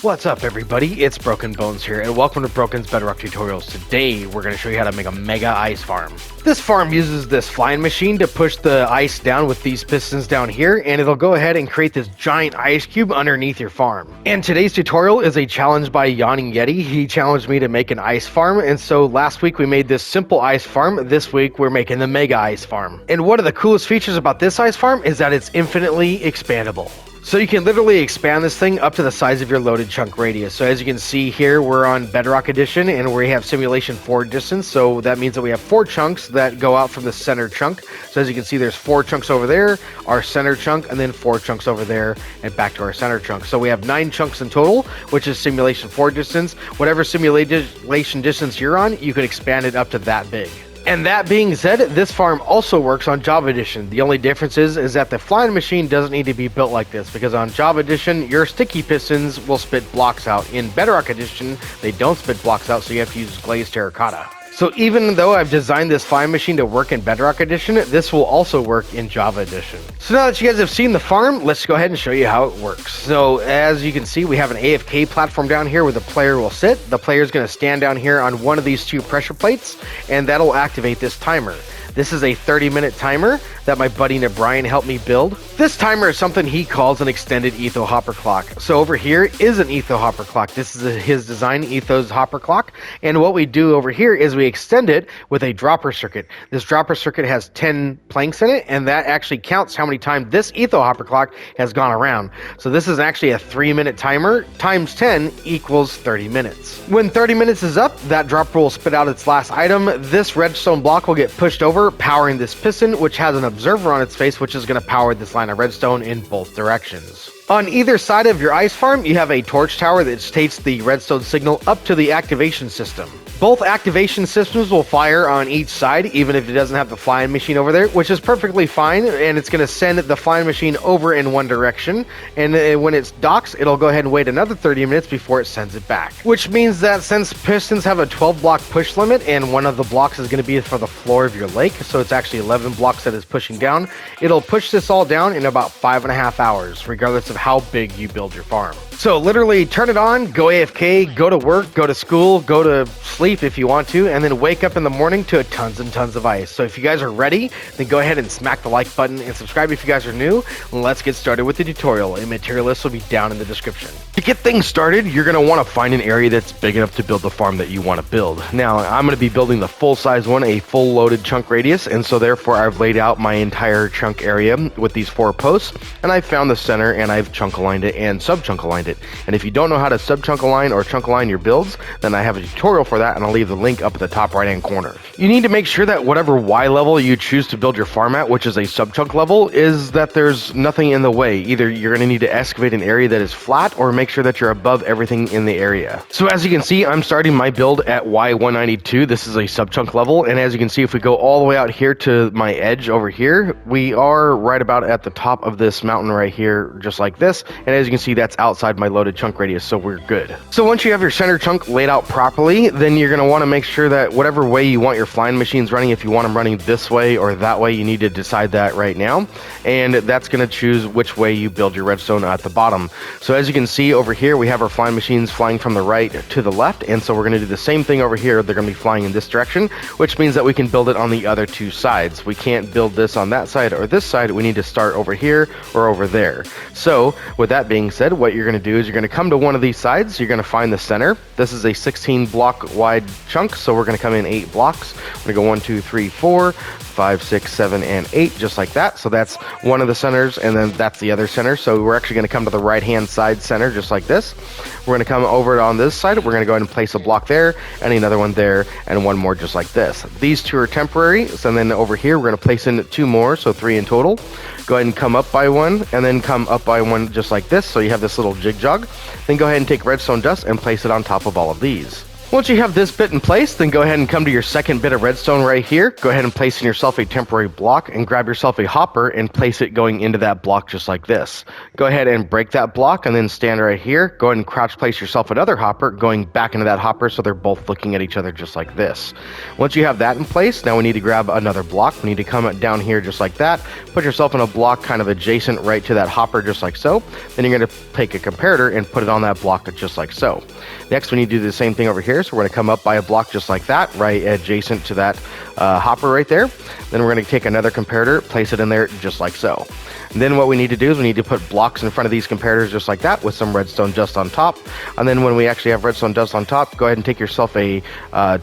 What's up everybody, it's Broken Bones here and welcome to Broken's Bedrock Tutorials. Today we're going to show you how to make a mega ice farm. This farm uses this flying machine to push the ice down with these pistons down here, and it'll go ahead and create this giant ice cube underneath your farm. And today's tutorial is a challenge by Yawning Yeti. He challenged me to make an ice farm, and so last week we made this simple ice farm. This week we're making the mega ice farm. And one of the coolest features about this ice farm is that it's infinitely expandable. So you can literally expand this thing up to the size of your loaded chunk radius. So as you can see here, we're on Bedrock Edition and we have simulation 4 distance. So that means that we have 4 chunks that go out from the center chunk. So as you can see, there's 4 chunks over there, our center chunk, and then 4 chunks over there and back to our center chunk. So we have 9 chunks in total, which is simulation 4 distance. Whatever simulation distance you're on, you can expand it up to that big. And that being said, this farm also works on Java Edition. The only difference is that the flying machine doesn't need to be built like this, because on Java Edition, your sticky pistons will spit blocks out. In Bedrock Edition, they don't spit blocks out, so you have to use glazed terracotta. So even though I've designed this flying machine to work in Bedrock Edition, this will also work in Java Edition. So now that you guys have seen the farm, let's go ahead and show you how it works. So as you can see, we have an AFK platform down here where the player will sit. The player is going to stand down here on one of these 2 pressure plates, and that'll activate this timer. This is a 30-minute timer that my buddy Brian helped me build. This timer is something he calls an extended etho hopper clock. So over here is an etho hopper clock. This is his design, ethos hopper clock. And what we do over here is we extend it with a dropper circuit. This dropper circuit has 10 planks in it, and that actually counts how many times this etho hopper clock has gone around. So this is actually a 3-minute timer times 10 equals 30 minutes. When 30 minutes is up, that dropper will spit out its last item. This redstone block will get pushed over, powering this piston, which has an observer on its face, which is going to power this line of redstone in both directions. On either side of your ice farm, you have a torch tower that takes the redstone signal up to the activation system. Both activation systems will fire on each side, even if it doesn't have the flying machine over there, which is perfectly fine, and it's going to send the flying machine over in one direction, and when it docks, it'll go ahead and wait another 30 minutes before it sends it back. Which means that since pistons have a 12-block push limit, and one of the blocks is going to be for the floor of your lake, so it's actually 11 blocks that it's pushing down, it'll push this all down in about 5.5 hours, regardless of how big you build your farm. So literally turn it on, go AFK, go to work, go to school, go to sleep if you want to, and then wake up in the morning to tons and tons of ice. So if you guys are ready, then go ahead and smack the like button and subscribe if you guys are new. Let's get started with the tutorial, and material list will be down in the description. To get things started, you're going to want to find an area that's big enough to build the farm that you want to build. Now, I'm going to be building the full-size one, a full loaded chunk radius, and so therefore I've laid out my entire chunk area with these 4 posts, and I've found the center and I've chunk aligned it and sub-chunk aligned it. And if you don't know how to sub-chunk align or chunk align your builds, then I have a tutorial for that, and I'll leave the link up at the top right hand corner. You need to make sure that whatever Y level you choose to build your farm at, which is a sub-chunk level, is that there's nothing in the way. Either you're going to need to excavate an area that is flat, or make sure that you're above everything in the area. So as you can see, I'm starting my build at Y192. This is a sub-chunk level, and as you can see, if we go all the way out here to my edge over here, we are right about at the top of this mountain right here, just like this. And as you can see, that's outside my loaded chunk radius, so we're good. So once you have your center chunk laid out properly, then you're going to want to make sure that whatever way you want your flying machines running, if you want them running this way or that way, you need to decide that right now, and that's going to choose which way you build your redstone at the bottom. So as you can see over here, we have our flying machines flying from the right to the left, and so we're going to do the same thing over here. They're going to be flying in this direction, which means that we can build it on the other 2 sides. We can't build this on that side or this side. We need to start over here or over there. So with that being said, what you're going to do is you're going to come to one of these sides. You're going to find the center. This is a 16 block wide chunk, so we're going to come in 8 blocks. We're going to go 1 2 3 4 5 6 7 and 8, just like that. So that's one of the centers, and then that's the other center. So we're actually going to come to the right hand side center, just like this. We're going to come over on this side. We're going to go ahead and place a block there, and another one there, and one more just like this. These 2 are temporary, so then over here we're going to place in 2 more, so 3 in total. Go ahead and come up by 1, and then come up by 1 just like this, so you have this little jig jog. Then go ahead and take redstone dust and place it on top of all of these. Once you have this bit in place, then go ahead and come to your second bit of redstone right here. Go ahead and place in yourself a temporary block and grab yourself a hopper and place it going into that block just like this. Go ahead and break that block and then stand right here. Go ahead and crouch place yourself another hopper going back into that hopper so they're both looking at each other just like this. Once you have that in place, now we need to grab another block. We need to come down here just like that. Put yourself in a block kind of adjacent right to that hopper just like so. Then you're going to take a comparator and put it on that block just like so. Next, we need to do the same thing over here. So we're going to come up by a block just like that, right adjacent to that hopper right there. Then we're going to take another comparator, place it in there just like so. And then what we need to do is we need to put blocks in front of these comparators just like that with some redstone dust on top. And then when we actually have redstone dust on top, go ahead and take yourself a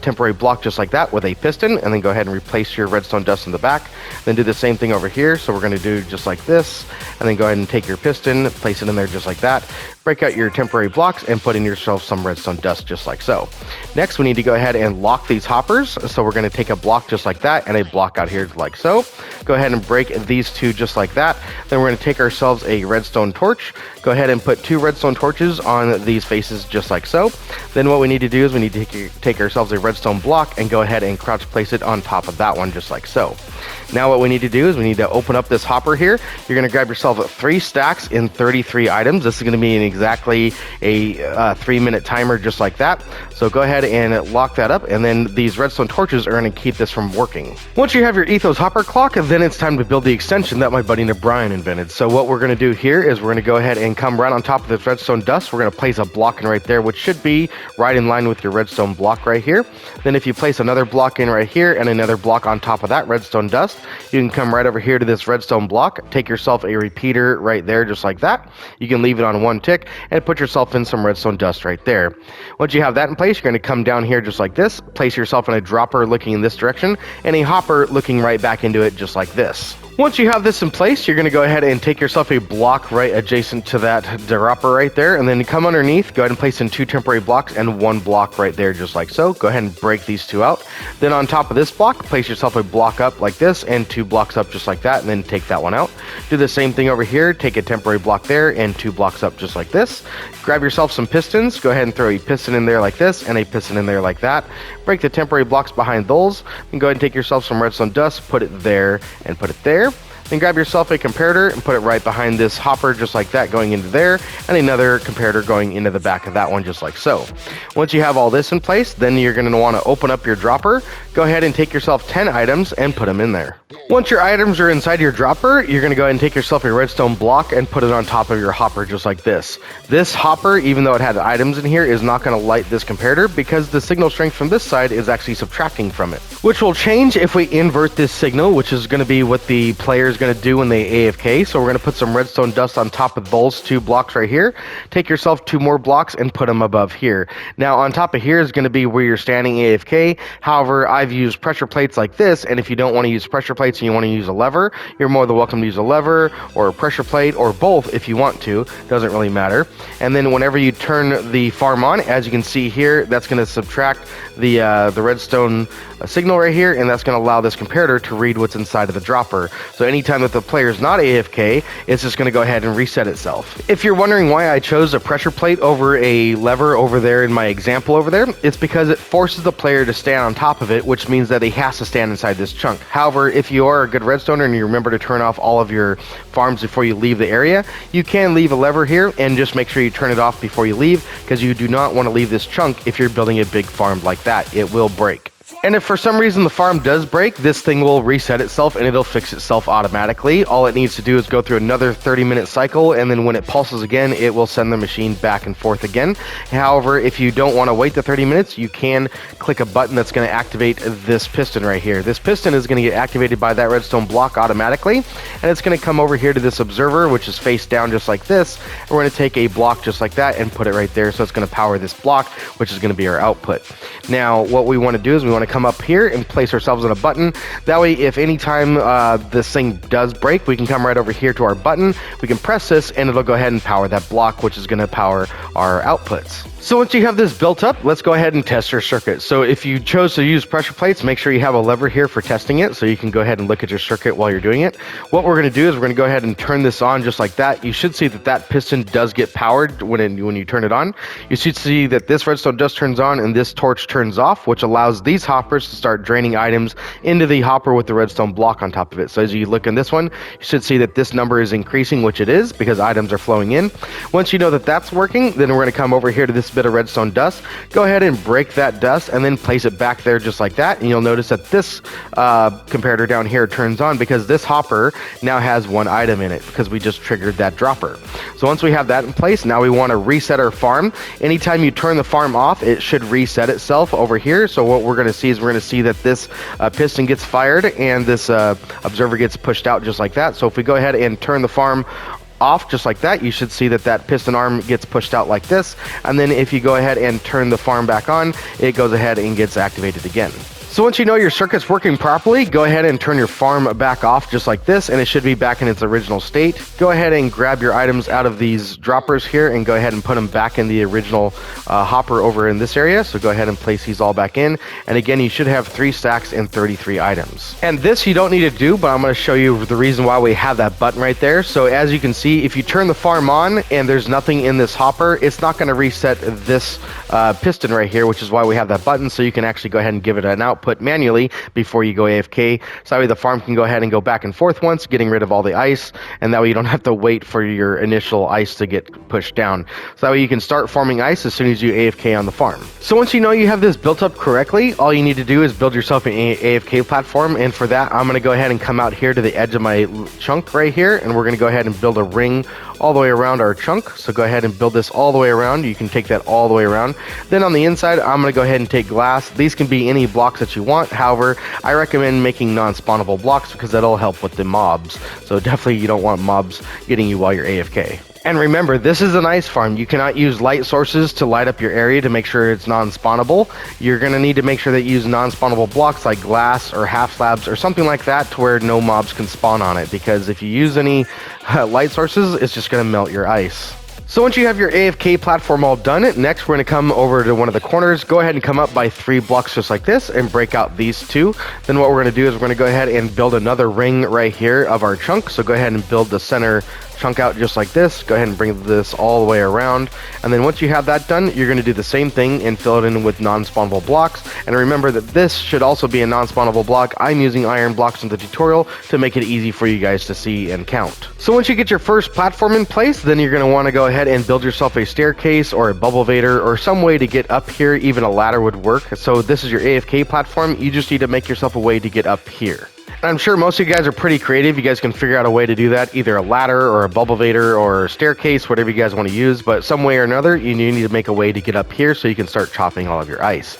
temporary block just like that with a piston, and then go ahead and replace your redstone dust in the back. Then do the same thing over here. So we're going to do just like this, and then go ahead and take your piston, place it in there just like that. Break out your temporary blocks and put in yourself some redstone dust just like so. Next, we need to go ahead and lock these hoppers. So we're going to take a block just like that and a block out here like so. Go ahead and break these two just like that. Then we're going to take ourselves a redstone torch. Go ahead and put 2 redstone torches on these faces just like so. Then what we need to do is we need to take ourselves a redstone block and go ahead and crouch place it on top of that one just like so. Now what we need to do is we need to open up this hopper here. You're going to grab yourself 3 stacks in 33 items. This is going to be exactly a 3-minute timer just like that. So go ahead and lock that up, and then these redstone torches are going to keep this from working. Once you have your ethos hopper clock, then it's time to build the extension that my buddy Brian invented. So what we're going to do here is we're going to go ahead and come right on top of this redstone dust. We're going to place a block in right there, which should be right in line with your redstone block right here. Then if you place another block in right here and another block on top of that redstone dust, you can come right over here to this redstone block, take yourself a repeater right there just like that. You can leave it on 1 tick and put yourself in some redstone dust right there. Once you have that in place, you're going to come down here just like this, place yourself in a dropper looking in this direction and a hopper looking right back into it just like this. Once you have this in place, you're going to go ahead and take yourself a block right adjacent to that dropper right there, and then come underneath, go ahead and place in 2 temporary blocks and 1 block right there just like so. Go ahead and break these 2 out. Then on top of this block, place yourself a block up like this and 2 blocks up just like that, and then take that one out. Do the same thing over here, take a temporary block there and 2 blocks up just like this. Grab yourself some pistons, go ahead and throw a piston in there like this and a piston in there like that. Break the temporary blocks behind those, and go ahead and take yourself some redstone dust, put it there and put it there. Then grab yourself a comparator and put it right behind this hopper just like that going into there, and another comparator going into the back of that one just like so. Once you have all this in place, then you're going to want to open up your dropper. Go ahead and take yourself 10 items and put them in there. Once your items are inside your dropper, you're going to go ahead and take yourself a redstone block and put it on top of your hopper just like this. This hopper, even though it had items in here, is not going to light this comparator because the signal strength from this side is actually subtracting from it, which will change if we invert this signal, which is going to be what the player is going to do when they AFK. So we're going to put some redstone dust on top of those 2 blocks right here. Take yourself 2 more blocks and put them above here. Now on top of here is going to be where you're standing AFK. However, I've used pressure plates like this, and if you don't want to use pressure plates and you want to use a lever, you're more than welcome to use a lever or a pressure plate or both if you want to. Doesn't really matter. And then whenever you turn the farm on, as you can see here, that's going to subtract the redstone signal right here, and that's going to allow this comparator to read what's inside of the dropper. So anytime that the player is not AFK, it's just going to go ahead and reset itself. If you're wondering why I chose a pressure plate over a lever over there in my example over there, it's because it forces the player to stand on top of it, which means that he has to stand inside this chunk. However, if you are a good redstoner and you remember to turn off all of your farms before you leave the area, you can leave a lever here and just make sure you turn it off before you leave, because you do not want to leave this chunk if you're building a big farm like that. It will break. And if for some reason the farm does break, this thing will reset itself and it'll fix itself automatically. All it needs to do is go through another 30-minute cycle, and then when it pulses again, it will send the machine back and forth again. However, if you don't want to wait the 30 minutes, you can click a button that's going to activate this piston right here. This piston is going to get activated by that redstone block automatically, and it's going to come over here to this observer, which is face down just like this. And we're going to take a block just like that and put it right there, so it's going to power this block, which is going to be our output. Now, what we want to do is we want to come up here and place ourselves on a button. That way, if any time this thing does break, we can come right over here to our button. We can press this and it'll go ahead and power that block, which is going to power our outputs. So once you have this built up, let's go ahead and test your circuit. So if you chose to use pressure plates, make sure you have a lever here for testing it, so you can go ahead and look at your circuit while you're doing it. What we're going to do is we're going to go ahead and turn this on just like that. You should see that that piston does get powered when you turn it on. You should see that this redstone dust turns on and this torch turns off, which allows these hoppers to start draining items into the hopper with the redstone block on top of it. So as you look in this one, you should see that this number is increasing, which it is because items are flowing in. Once you know that that's working, then we're going to come over here to this bit of redstone dust. Go ahead and break that dust and then place it back there just like that, and you'll notice that this comparator down here turns on because this hopper now has one item in it because we just triggered that dropper. So once we have that in place, now we want to reset our farm. Anytime you turn the farm off, it should reset itself over here. So what we're going to see is we're going to see that this piston gets fired and this observer gets pushed out just like that. So if we go ahead and turn the farm off just like that, you should see that that piston arm gets pushed out like this, and then if you go ahead and turn the farm back on, it goes ahead and gets activated again. So once you know your circuit's working properly, go ahead and turn your farm back off just like this, and it should be back in its original state. Go ahead and grab your items out of these droppers here and go ahead and put them back in the original hopper over in this area. So go ahead and place these all back in, and again, you should have 3 stacks and 33 items. And this you don't need to do, but I'm going to show you the reason why we have that button right there. So as you can see, if you turn the farm on and there's nothing in this hopper, it's not going to reset this piston right here, which is why we have that button, so you can actually go ahead and give it an output manually before you go AFK. So that way the farm can go ahead and go back and forth once, getting rid of all the ice, and that way you don't have to wait for your initial ice to get pushed down. So that way you can start farming ice as soon as you AFK on the farm. So once you know you have this built up correctly, all you need to do is build yourself an AFK platform, and for that I'm going to go ahead and come out here to the edge of my chunk right here, and we're going to go ahead and build a ring all the way around our chunk. So go ahead and build this all the way around. You can take that all the way around. Then on the inside, I'm going to go ahead and take glass. These can be any blocks that you want. However, I recommend making non-spawnable blocks because that'll help with the mobs. So definitely you don't want mobs getting you while you're AFK. And remember, this is an ice farm. You cannot use light sources to light up your area to make sure it's non-spawnable. You're going to need to make sure that you use non-spawnable blocks like glass or half slabs or something like that to where no mobs can spawn on it, because if you use any light sources, it's just going to melt your ice. So once you have your AFK platform all done, next we're going to come over to one of the corners. Go ahead and come up by 3 blocks just like this and break out these 2. Then what we're going to do is we're going to go ahead and build another ring right here of our chunk. So go ahead and build the center chunk out just like this. Go ahead and bring this all the way around, and then once you have that done, you're going to do the same thing and fill it in with non-spawnable blocks. And remember that this should also be a non-spawnable block. I'm using iron blocks in the tutorial to make it easy for you guys to see and count. So once you get your first platform in place, then you're going to want to go ahead and build yourself a staircase or a bubble vader or some way to get up here. Even a ladder would work. So this is your AFK platform. You just need to make yourself a way to get up here. And I'm sure most of you guys are pretty creative. You guys can figure out a way to do that, either a ladder or a bubble vader or a staircase, whatever you guys want to use. But some way or another, you need to make a way to get up here so you can start chopping all of your ice.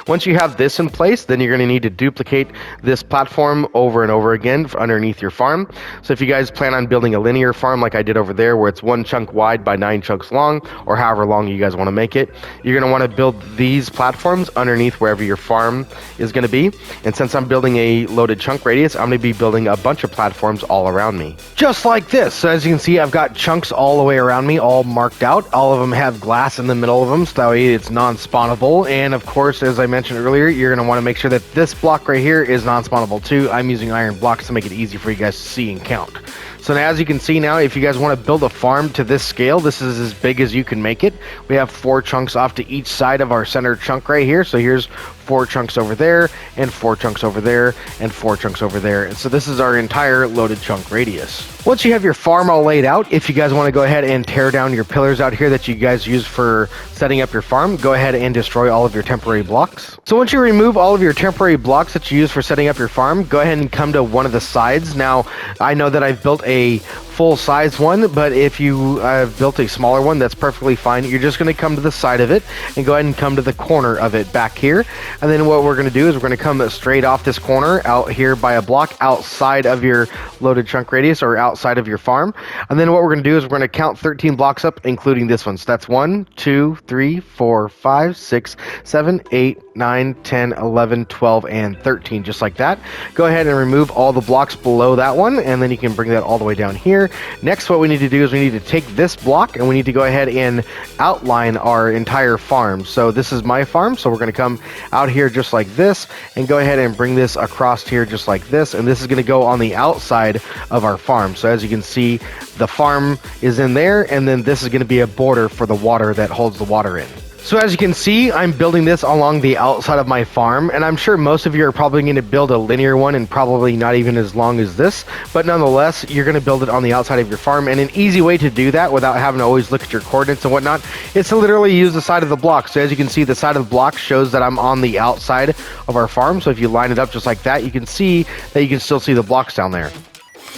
Once you have this in place, then you're going to need to duplicate this platform over and over again underneath your farm. So if you guys plan on building a linear farm like I did over there, where it's 1 chunk wide by 9 chunks long, or however long you guys want to make it, you're going to want to build these platforms underneath wherever your farm is going to be. And since I'm building a loaded chunk radius, I'm going to be building a bunch of platforms all around me. Just like this. So as you can see, I've got chunks all the way around me, all marked out. All of them have glass in the middle of them, so that way it's non-spawnable. And of course, as I mentioned earlier, you're going to want to make sure that this block right here is non-spawnable too. I'm using iron blocks to make it easy for you guys to see and count. So now, as you can see now, if you guys want to build a farm to this scale, this is as big as you can make it. We have 4 chunks off to each side of our center chunk right here. So here's 4 chunks over there, and 4 chunks over there, and 4 chunks over there. And so this is our entire loaded chunk radius. Once you have your farm all laid out, if you guys want to go ahead and tear down your pillars out here that you guys use for setting up your farm, go ahead and destroy all of your temporary blocks. So once you remove all of your temporary blocks that you use for setting up your farm, go ahead and come to one of the sides. Now, I know that I've built a full-size one, but if you have built a smaller one, that's perfectly fine. You're just going to come to the side of it and go ahead and come to the corner of it back here. And then what we're going to do is we're going to come straight off this corner out here by a block outside of your loaded chunk radius or outside of your farm. And then what we're going to do is we're going to count 13 blocks up, including this one. So that's 1, 2, 3, 4, 5, 6, 7, 8, 9, 10, 11, 12, and 13, just like that. Go ahead and remove all the blocks below that one, and then you can bring that all the way down here. there. Next, what we need to do is we need to take this block and we need to go ahead and outline our entire farm. So this is my farm, so we're going to come out here just like this and go ahead and bring this across here just like this, and this is going to go on the outside of our farm. So as you can see, the farm is in there, and then this is going to be a border for the water that holds the water in. So as you can see, I'm building this along the outside of my farm, and I'm sure most of you are probably going to build a linear one and probably not even as long as this, but nonetheless, you're going to build it on the outside of your farm, and an easy way to do that without having to always look at your coordinates and whatnot is to literally use the side of the block. So as you can see, the side of the block shows that I'm on the outside of our farm, so if you line it up just like that, you can see that you can still see the blocks down there.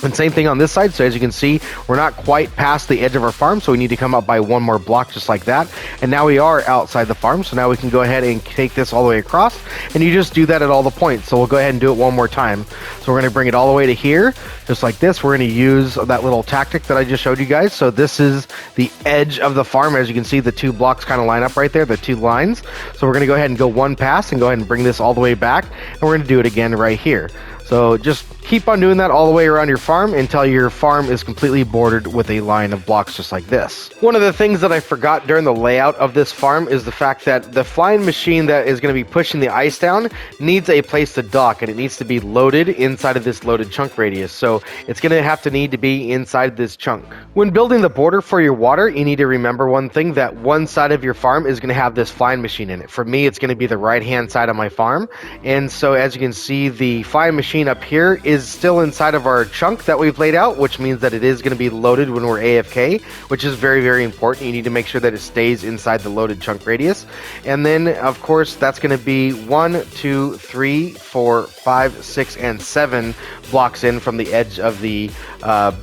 And same thing on this side. So as you can see, we're not quite past the edge of our farm, so we need to come up by one more block just like that. And now we are outside the farm, so now we can go ahead and take this all the way across, and you just do that at all the points. So we'll go ahead and do it one more time. So we're going to bring it all the way to here just like this. We're going to use that little tactic that I just showed you guys. So this is the edge of the farm. As you can see, the two blocks kind of line up right there, the two lines. So we're going to go ahead and go one pass and go ahead and bring this all the way back, and we're going to do it again right here. So just keep on doing that all the way around your farm until your farm is completely bordered with a line of blocks just like this. One of the things that I forgot during the layout of this farm is the fact that the flying machine that is going to be pushing the ice down needs a place to dock, and it needs to be loaded inside of this loaded chunk radius. So it's going to need to be inside this chunk. When building the border for your water, you need to remember one thing, that one side of your farm is going to have this flying machine in it. For me, it's going to be the right hand side of my farm. And so as you can see, the flying machine up here is still inside of our chunk that we've laid out, which means that it is going to be loaded when we're AFK, which is very, very important. You need to make sure that it stays inside the loaded chunk radius. And then, of course, that's going to be 1, 2, 3, 4, 5, 6, and 7 blocks in from the edge of the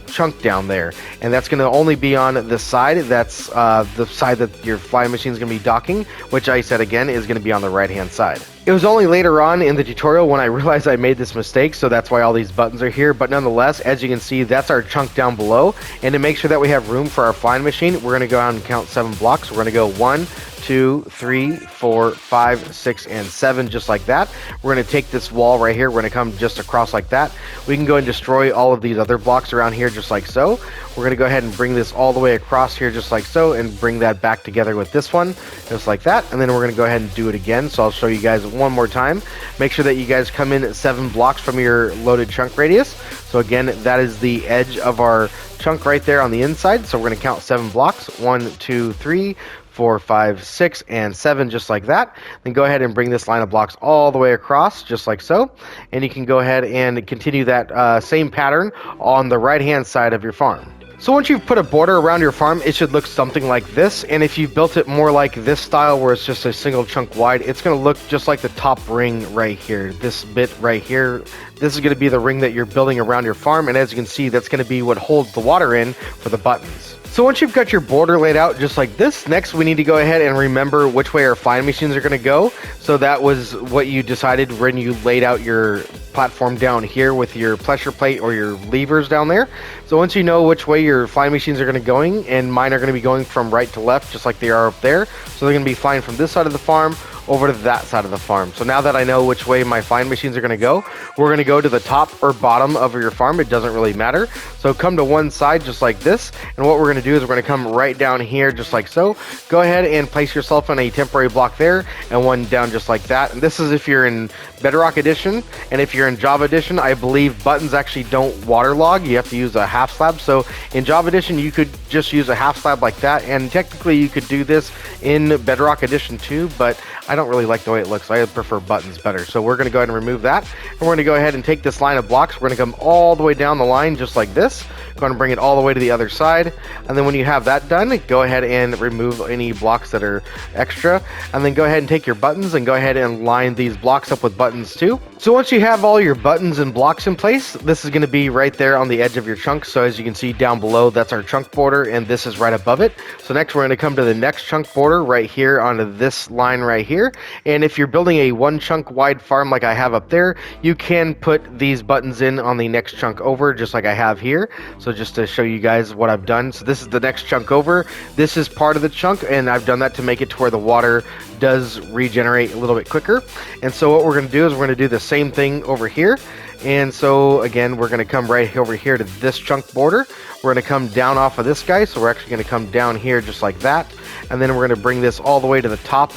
chunk down there. And that's going to only be on the side that's the side that your flying machine is going to be docking, which I said again is going to be on the right hand side. It was only later on in the tutorial when I realized I made this mistake, so that's why all these buttons are here. But nonetheless, as you can see, that's our chunk down below. And to make sure that we have room for our flying machine, we're going to go out and count 7 blocks. We're going to go 1, 2, 3, 4, 5, 6, and 7, just like that. We're going to take this wall right here. We're going to come just across like that. We can go and destroy all of these other blocks around here just like so. We're going to go ahead and bring this all the way across here just like so, and bring that back together with this one just like that. And then we're going to go ahead and do it again. So I'll show you guys one more time. Make sure that you guys come in at 7 blocks from your loaded chunk radius. So again, that is the edge of our chunk right there on the inside. So we're going to count 7 blocks. 1, 2, 3, 4, 5, 6, and 7, just like that. Then go ahead and bring this line of blocks all the way across, just like so. And you can go ahead and continue that same pattern on the right-hand side of your farm. So once you've put a border around your farm, it should look something like this. And if you built it more like this style, where it's just a single chunk wide, it's going to look just like the top ring right here. This bit right here, this is going to be the ring that you're building around your farm. And as you can see, that's going to be what holds the water in for the buttons. So once you've got your border laid out just like this, next we need to go ahead and remember which way our flying machines are going to go. So that was what you decided when you laid out your platform down here with your pressure plate or your levers down there. So once you know which way your flying machines are going to be going, and mine are going to be going from right to left just like they are up there. So they're going to be flying from this side of the farm over to that side of the farm. So now that I know which way my flying machines are going to go, we're going to go to the top or bottom of your farm. It doesn't really matter. So come to one side just like this, and what we're going to do is we're going to come right down here just like so. Go ahead and place yourself on a temporary block there, and one down just like that. And this is if you're in Bedrock Edition, and if you're in Java Edition, I believe buttons actually don't waterlog. You have to use a half slab. So in Java Edition, you could just use a half slab like that, and technically you could do this in Bedrock Edition too, but I don't really like the way it looks. I prefer buttons better. So we're going to go ahead and remove that. And we're going to go ahead and take this line of blocks. We're going to come all the way down the line just like this. Go ahead and bring it all the way to the other side. And then when you have that done, go ahead and remove any blocks that are extra. And then go ahead and take your buttons and go ahead and line these blocks up with buttons too. So once you have all your buttons and blocks in place, this is going to be right there on the edge of your chunk. So as you can see down below, that's our chunk border, and this is right above it. So next we're going to come to the next chunk border right here onto this line right here. here. And if you're building a one chunk wide farm like I have up there, you can put these buttons in on the next chunk over, just like I have here. So just to show you guys what I've done. So this is the next chunk over. This is part of the chunk, and I've done that to make it to where the water does regenerate a little bit quicker. And so what we're going to do is we're going to do the same thing over here. And so again, we're going to come right over here to this chunk border. We're going to come down off of this guy. So we're actually going to come down here just like that. And then we're going to bring this all the way to the top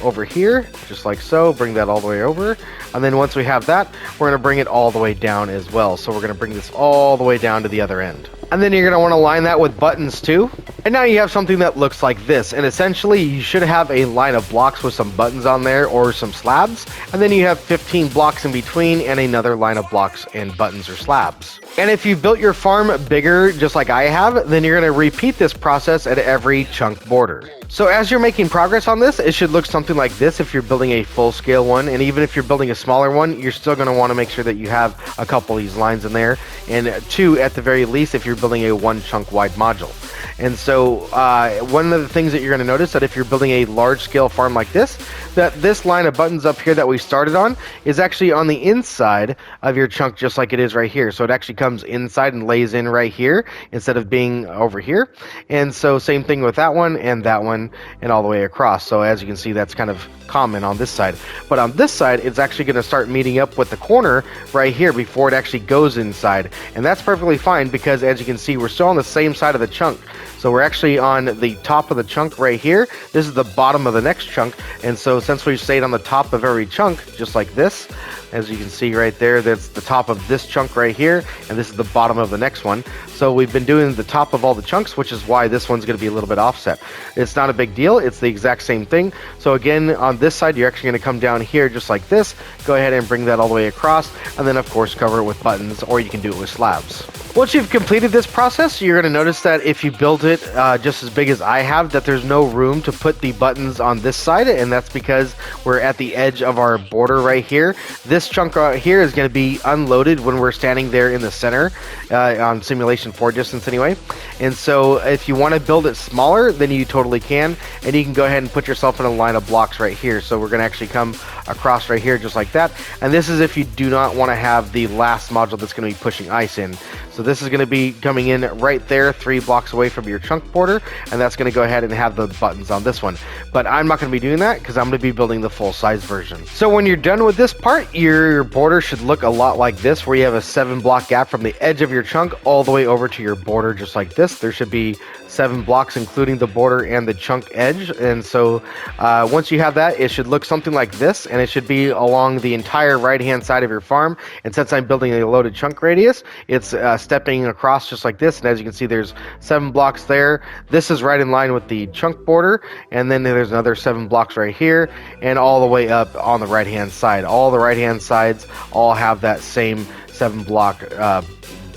over here, just like so. Bring that all the way over. And then once we have that, we're going to bring it all the way down as well. So we're going to bring this all the way down to the other end. And then you're going to want to line that with buttons too. And now you have something that looks like this. And essentially you should have a line of blocks with some buttons on there or some slabs. And then you have 15 blocks in between and another line of blocks and buttons or slabs. And if you built your farm bigger, just like I have, then you're going to repeat this process at every chunk border. So as you're making progress on this, it should look something like this if you're building a full-scale one. And even if you're building a smaller one, you're still going to want to make sure that you have a couple of these lines in there. And two, at the very least, if you're building a one chunk wide module. And so one of the things that you're going to notice that if you're building a large-scale farm like this, that this line of buttons up here that we started on is actually on the inside of your chunk, just like it is right here. So it actually comes inside and lays in right here instead of being over here. And so same thing with that one and all the way across. So as you can see, that's kind of common on this side. But on this side, it's actually going to start meeting up with the corner right here before it actually goes inside. And that's perfectly fine because as you can see, we're still on the same side of the chunk. So we're actually on the top of the chunk right here. This is the bottom of the next chunk. And so since we've stayed on the top of every chunk, just like this, as you can see right there, that's the top of this chunk right here, and this is the bottom of the next one. So we've been doing the top of all the chunks, which is why this one's going to be a little bit offset. It's not a big deal. It's the exact same thing. So again, on this side, you're actually going to come down here just like this. Go ahead and bring that all the way across, and then of course cover it with buttons, or you can do it with slabs. Once you've completed this process, you're going to notice that if you build it just as big as I have, that there's no room to put the buttons on this side, and that's because we're at the edge of our border right here. This chunk right here is going to be unloaded when we're standing there in the center on simulation 4 distance anyway. And so if you want to build it smaller, then you totally can, and you can go ahead and put yourself in a line of blocks right here. So we're going to actually come across right here just like that, and this is if you do not want to have the last module that's going to be pushing ice in. So this is going to be coming in right there 3 blocks away from your chunk border, and that's going to go ahead and have the buttons on this one. But I'm not going to be doing that because I'm going to be building the full size version. So when you're done with this part, your border should look a lot like this, where you have a 7 block gap from the edge of your chunk all the way over to your border just like this. There should be 7 blocks including the border and the chunk edge. And so once you have that, it should look something like this, and it should be along the entire right hand side of your farm. And since I'm building a loaded chunk radius, it's stepping across just like this, and as you can see, there's 7 blocks there. This is right in line with the chunk border, and then there's another 7 blocks right here, and all the way up on the right hand side. All the right hand sides all have that same 7 block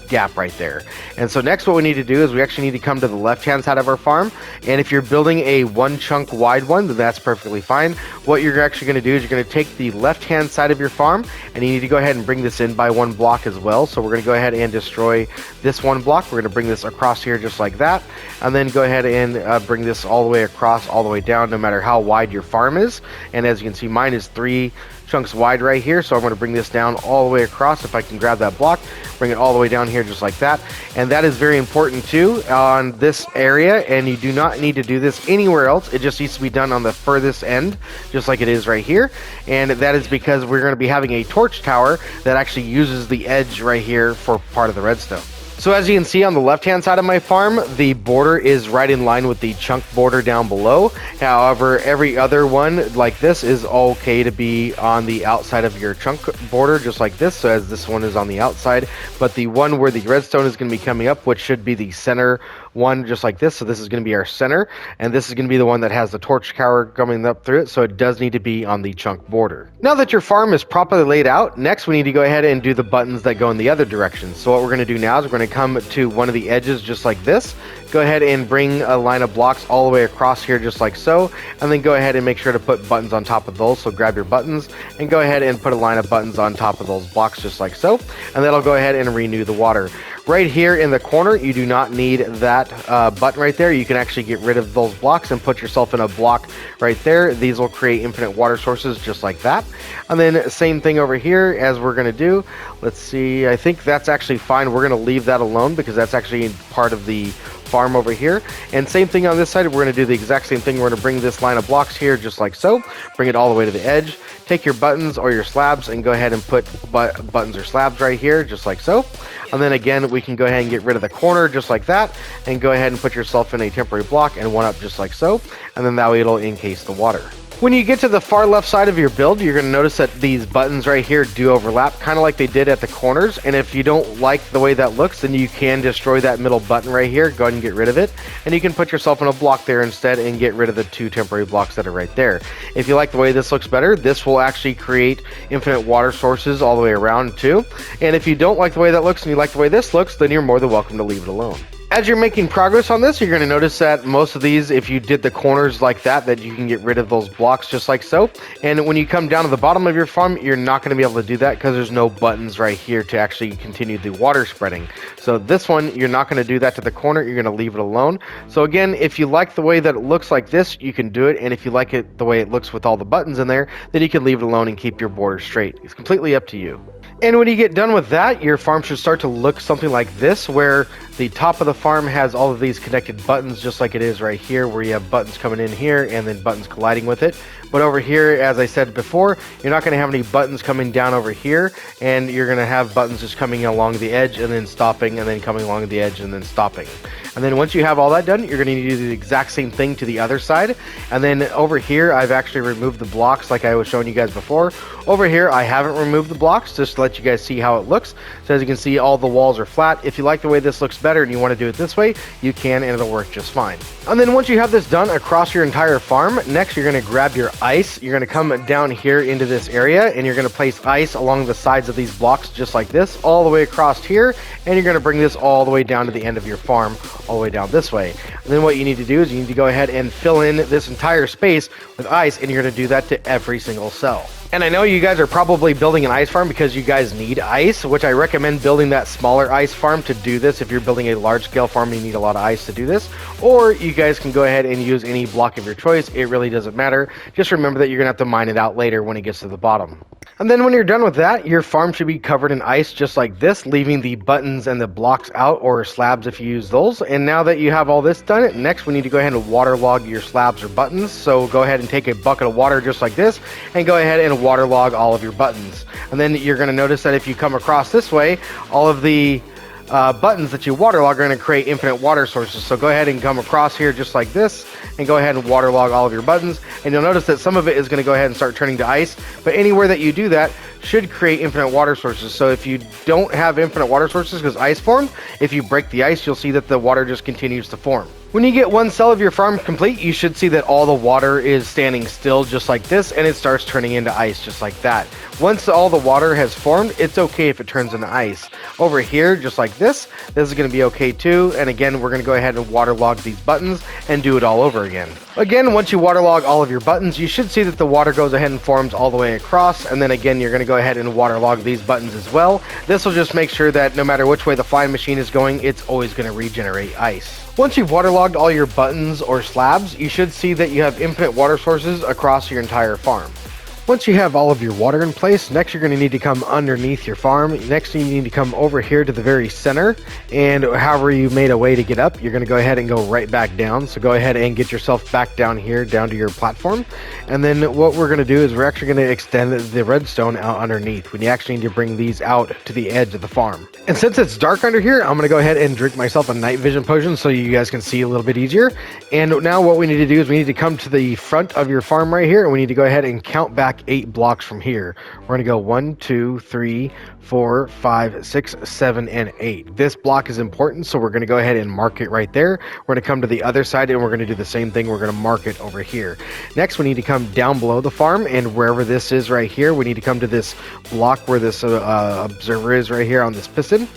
gap right there. And so next what we need to do is we actually need to come to the left hand side of our farm, and if you're building a 1 chunk wide one, then that's perfectly fine. What you're actually going to do is you're going to take the left hand side of your farm, and you need to go ahead and bring this in by 1 block as well. So we're going to go ahead and destroy this 1 block. We're going to bring this across here just like that, and then go ahead and bring this all the way across, all the way down, no matter how wide your farm is. And as you can see, mine is 3 chunks wide right here, so I'm going to bring this down all the way across. If I can grab that block, bring it all the way down here just like that. And that is very important too on this area, and you do not need to do this anywhere else. It just needs to be done on the furthest end, just like it is right here. And that is because we're going to be having a torch tower that actually uses the edge right here for part of the redstone. So as you can see on the left hand side of my farm, the border is right in line with the chunk border down below. However, every other one like this is okay to be on the outside of your chunk border, just like this. So as this one is on the outside, but the one where the redstone is going to be coming up, which should be the center one, just like this. So this is going to be our center, and this is going to be the one that has the torch tower coming up through it. So it does need to be on the chunk border. Now that your farm is properly laid out, next we need to go ahead and do the buttons that go in the other direction. So what we're going to do now is we're going to come to one of the edges just like this. Go ahead and bring a line of blocks all the way across here just like so, and then go ahead and make sure to put buttons on top of those. So grab your buttons and go ahead and put a line of buttons on top of those blocks just like so, and that'll go ahead and renew the water. Right here in the corner, you do not need that button right there. You can actually get rid of those blocks and put yourself in a block right there. These will create infinite water sources just like that. And then same thing over here as we're going to do. Let's see, I think that's actually fine. We're going to leave that alone because that's actually part of the farm over here. And same thing on this side, we're going to do the exact same thing. We're going to bring this line of blocks here just like so, bring it all the way to the edge, take your buttons or your slabs and go ahead and put buttons or slabs right here just like so. And then again, we can go ahead and get rid of the corner just like that and go ahead and put yourself in a temporary block and one up just like so. And then that way it'll encase the water. When you get to the far left side of your build, you're going to notice that these buttons right here do overlap, kind of like they did at the corners. And if you don't like the way that looks, then you can destroy that middle button right here. Go ahead and get rid of it. And you can put yourself in a block there instead and get rid of the 2 temporary blocks that are right there. If you like the way this looks better, this will actually create infinite water sources all the way around too. And if you don't like the way that looks and you like the way this looks, then you're more than welcome to leave it alone. As you're making progress on this, you're going to notice that most of these, if you did the corners like that you can get rid of those blocks just like so. And when you come down to the bottom of your farm, you're not going to be able to do that because there's no buttons right here to actually continue the water spreading. So this one, you're not going to do that to the corner. You're going to leave it alone. So again, if you like the way that it looks like this, you can do it. And if you like it the way it looks with all the buttons in there, then you can leave it alone and keep your border straight. It's completely up to you. And when you get done with that, your farm should start to look something like this, where the top of the farm has all of these connected buttons, just like it is right here, where you have buttons coming in here and then buttons colliding with it. But over here, as I said before, you're not going to have any buttons coming down over here, and you're going to have buttons just coming along the edge and then stopping, and then coming along the edge and then stopping. And then once you have all that done, you're going to do the exact same thing to the other side. And then over here, I've actually removed the blocks like I was showing you guys before. Over here, I haven't removed the blocks, just to let you guys see how it looks. So as you can see, all the walls are flat. If you like the way this looks better and you want to do it this way, you can, and it'll work just fine. And then once you have this done across your entire farm, next you're going to grab your ice. You're going to come down here into this area, and you're going to place ice along the sides of these blocks just like this, all the way across here. And you're going to bring this all the way down to the end of your farm, all the way down this way. And then what you need to do is you need to go ahead and fill in this entire space with ice, and you're going to do that to every single cell. And I know you guys are probably building an ice farm because you guys need ice, which I recommend building that smaller ice farm to do this. If you're building a large scale farm, you need a lot of ice to do this. Or you guys can go ahead and use any block of your choice. It really doesn't matter. Just remember that you're going to have to mine it out later when it gets to the bottom. And then when you're done with that, your farm should be covered in ice just like this, leaving the buttons and the blocks out, or slabs if you use those. And now that you have all this done, next we need to go ahead and waterlog your slabs or buttons. So go ahead and take a bucket of water just like this and go ahead and waterlog all of your buttons. And then you're going to notice that if you come across this way, all of the buttons that you waterlog are going to create infinite water sources. So go ahead and come across here just like this and go ahead and waterlog all of your buttons, and you'll notice that some of it is going to go ahead and start turning to ice, but anywhere that you do that should create infinite water sources. So if you don't have infinite water sources because ice formed, if you break the ice, you'll see that the water just continues to form. When you get one cell of your farm complete, you should see that all the water is standing still just like this, and it starts turning into ice just like that. Once all the water has formed, it's okay if it turns into ice. Over here, just like this is going to be okay too. And again, we're going to go ahead and waterlog these buttons and do it all over again. Again, once you waterlog all of your buttons, you should see that the water goes ahead and forms all the way across. And then again, you're going to go ahead and waterlog these buttons as well. This will just make sure that no matter which way the flying machine is going, it's always going to regenerate ice. Once you've waterlogged all your buttons or slabs, you should see that you have infinite water sources across your entire farm. Once you have all of your water in place, next you're going to need to come underneath your farm. Next you need to come over here to the very center, and however you made a way to get up, you're going to go ahead and go right back down. So go ahead and get yourself back down here, down to your platform. And then what we're going to do is we're actually going to extend the redstone out underneath. We actually need to bring these out to the edge of the farm. And since it's dark under here, I'm going to go ahead and drink myself a night vision potion so you guys can see a little bit easier. And now what we need to do is we need to come to the front of your farm right here, and we need to go ahead and count back 8 blocks from here. We're going to go 1, 2, 3, 4, 5, 6, 7, and 8. This block is important, so we're going to go ahead and mark it right there. We're going to come to the other side, and we're going to do the same thing. We're going to mark it over here. Next, we need to come down below the farm, and wherever this is right here, we need to come to this block where this observer is right here on this piston.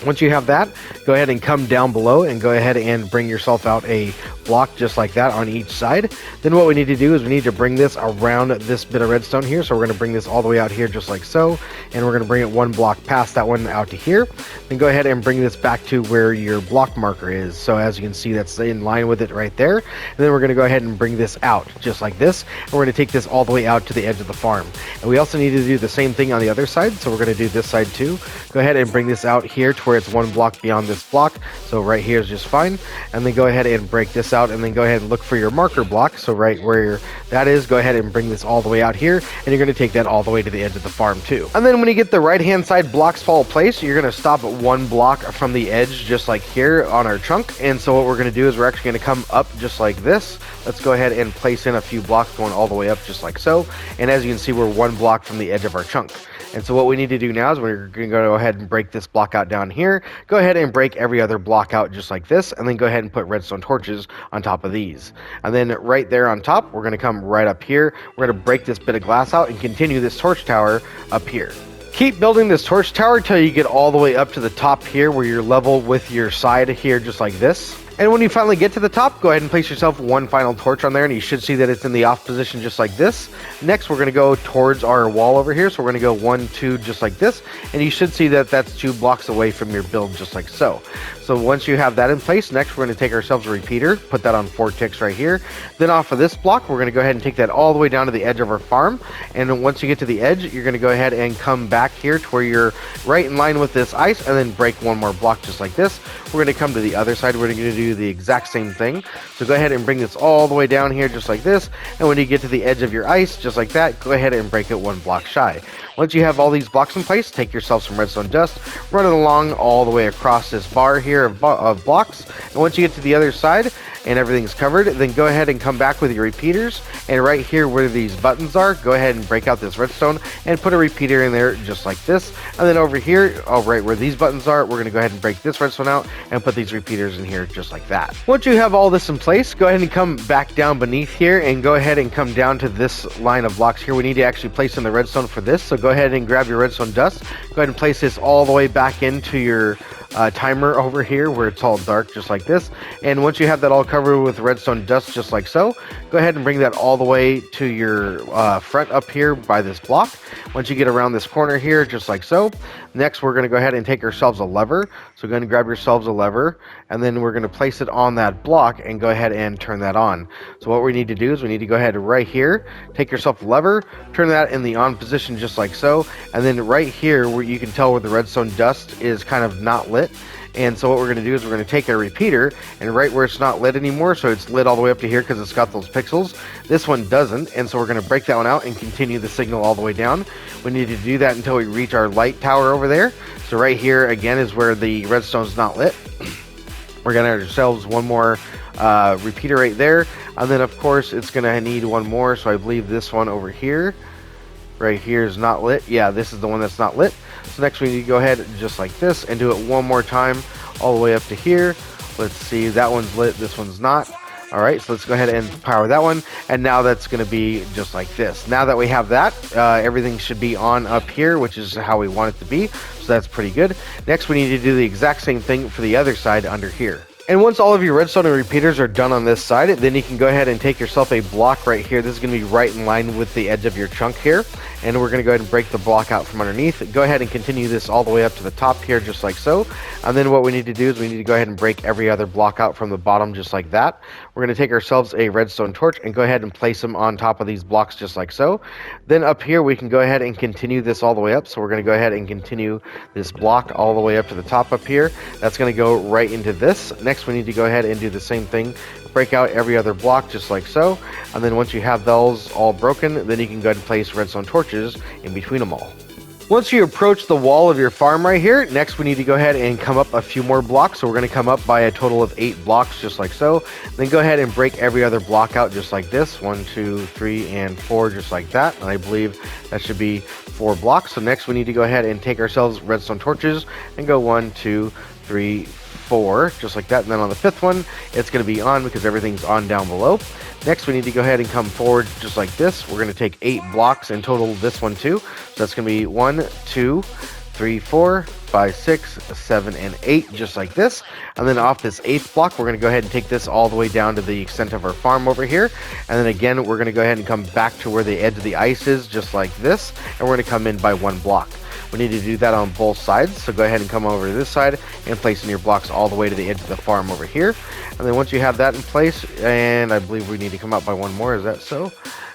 Once you have that, go ahead and come down below and go ahead and bring yourself out a block just like that on each side. Then what we need to do is we need to bring this around this bit of redstone here. So we're going to bring this all the way out here just like so, and we're going to bring it one block past that one out to here. Then go ahead and bring this back to where your block marker is. So as you can see, that's in line with it right there. And then we're going to go ahead and bring this out just like this, and we're going to take this all the way out to the edge of the farm. And we also need to do the same thing on the other side, so we're going to do this side too. Go ahead and bring this out here to where it's one block beyond this block, so right here is just fine. And then go ahead and break this out, and then go ahead and look for your marker block. So right where that is, go ahead and bring this all the way out here, and you're going to take that all the way to the edge of the farm too. And then when you get the right hand side blocks fall in place, you're going to stop at one block from the edge just like here on our chunk. And so what we're going to do is we're actually going to come up just like this. Let's go ahead and place in a few blocks going all the way up just like so. And as you can see, we're one block from the edge of our chunk. And so what we need to do now is we're going to go ahead and break this block out down here. Go ahead and break every other block out just like this, and then go ahead and put redstone torches on top of these. And then right there on top, we're going to come right up here. We're going to break this bit of glass out and continue this torch tower up here. Keep building this torch tower till you get all the way up to the top here where you're level with your side here just like this. And when you finally get to the top, go ahead and place yourself one final torch on there, and you should see that it's in the off position just like this. Next, we're going to go towards our wall over here, so we're going to go 1, 2 just like this, and you should see that that's 2 blocks away from your build just like so. So once you have that in place, next we're going to take ourselves a repeater, put that on 4 ticks right here. Then off of this block, we're going to go ahead and take that all the way down to the edge of our farm. And once you get to the edge, you're going to go ahead and come back here to where you're right in line with this ice, and then break one more block just like this. We're going to come to the other side. We're going to do the exact same thing. So go ahead and bring this all the way down here just like this. And when you get to the edge of your ice, just like that, go ahead and break it 1 block shy. Once you have all these blocks in place, take yourself some redstone dust, run it along all the way across this bar here of blocks. And once you get to the other side and everything's covered, then go ahead and come back with your repeaters. And right here where these buttons are, go ahead and break out this redstone and put a repeater in there just like this. And then over here, right where these buttons are, we're going to go ahead and break this redstone out and put these repeaters in here just like that. Once you have all this in place, go ahead and come back down beneath here and go ahead and come down to this line of blocks here. We need to actually place in the redstone for this, so go ahead and grab your redstone dust. Go ahead and place this all the way back into your timer over here where it's all dark just like this. And once you have that all covered with redstone dust just like so, go ahead and bring that all the way to your front up here by this block. Once you get around this corner here just like so, next we're going to go ahead and take ourselves a lever. So go ahead and grab yourselves a lever, and then we're going to place it on that block and go ahead and turn that on. So what we need to do is we need to go ahead right here, take yourself a lever, turn that in the on position just like so, and then right here where you can tell where the redstone dust is kind of not lit. And so what we're going to do is we're going to take a repeater, and right where it's not lit anymore, so it's lit all the way up to here because it's got those pixels, this one doesn't, and so we're going to break that one out and continue the signal all the way down. We need to do that until we reach our light tower over there. So right here again is where the redstone's not lit. We're going to have ourselves one more repeater right there, and then of course it's going to need one more, so I believe this one over here right here is not lit. Yeah, this is the one that's not lit. So next we need to go ahead just like this and do it one more time all the way up to here. Let's see, that one's lit, this one's not. Alright, so let's go ahead and power that one, and now that's going to be just like this. Now that we have that, everything should be on up here, which is how we want it to be, so that's pretty good. Next we need to do the exact same thing for the other side under here. And once all of your redstone and repeaters are done on this side, then you can go ahead and take yourself a block right here. This is going to be right in line with the edge of your chunk here. And we're going to go ahead and break the block out from underneath. Go ahead and continue this all the way up to the top here, just like so. And then what we need to do is we need to go ahead and break every other block out from the bottom, just like that. We're going to take ourselves a redstone torch and go ahead and place them on top of these blocks, just like so. Then up here, we can go ahead and continue this all the way up. So we're going to go ahead and continue this block all the way up to the top up here. That's going to go right into this. Next, we need to go ahead and do the same thing. Break out every other block just like so, and then once you have those all broken, then you can go ahead and place redstone torches in between them all. Once you approach the wall of your farm right here, next we need to go ahead and come up a few more blocks. So we're going to come up by a total of 8 blocks just like so. Then go ahead and break every other block out just like this. 1, 2, 3, and 4 just like that. And I believe that should be 4 blocks. So next we need to go ahead and take ourselves redstone torches and go 1, 2, 3, 4 just like that. And then on the 5th one, it's going to be on because everything's on down below. Next we need to go ahead and come forward just like this. We're going to take 8 blocks and total this one too. So that's going to be 1, 2, 3, 4, 5, 6, 7, and 8, just like this. And then off this 8th block, we're going to go ahead and take this all the way down to the extent of our farm over here. And then again, we're going to go ahead and come back to where the edge of the ice is, just like this. And we're going to come in by 1 block. We need to do that on both sides, so go ahead and come over to this side and place in your blocks all the way to the edge of the farm over here. And then once you have that in place, and I believe we need to come up by 1 more, is that so?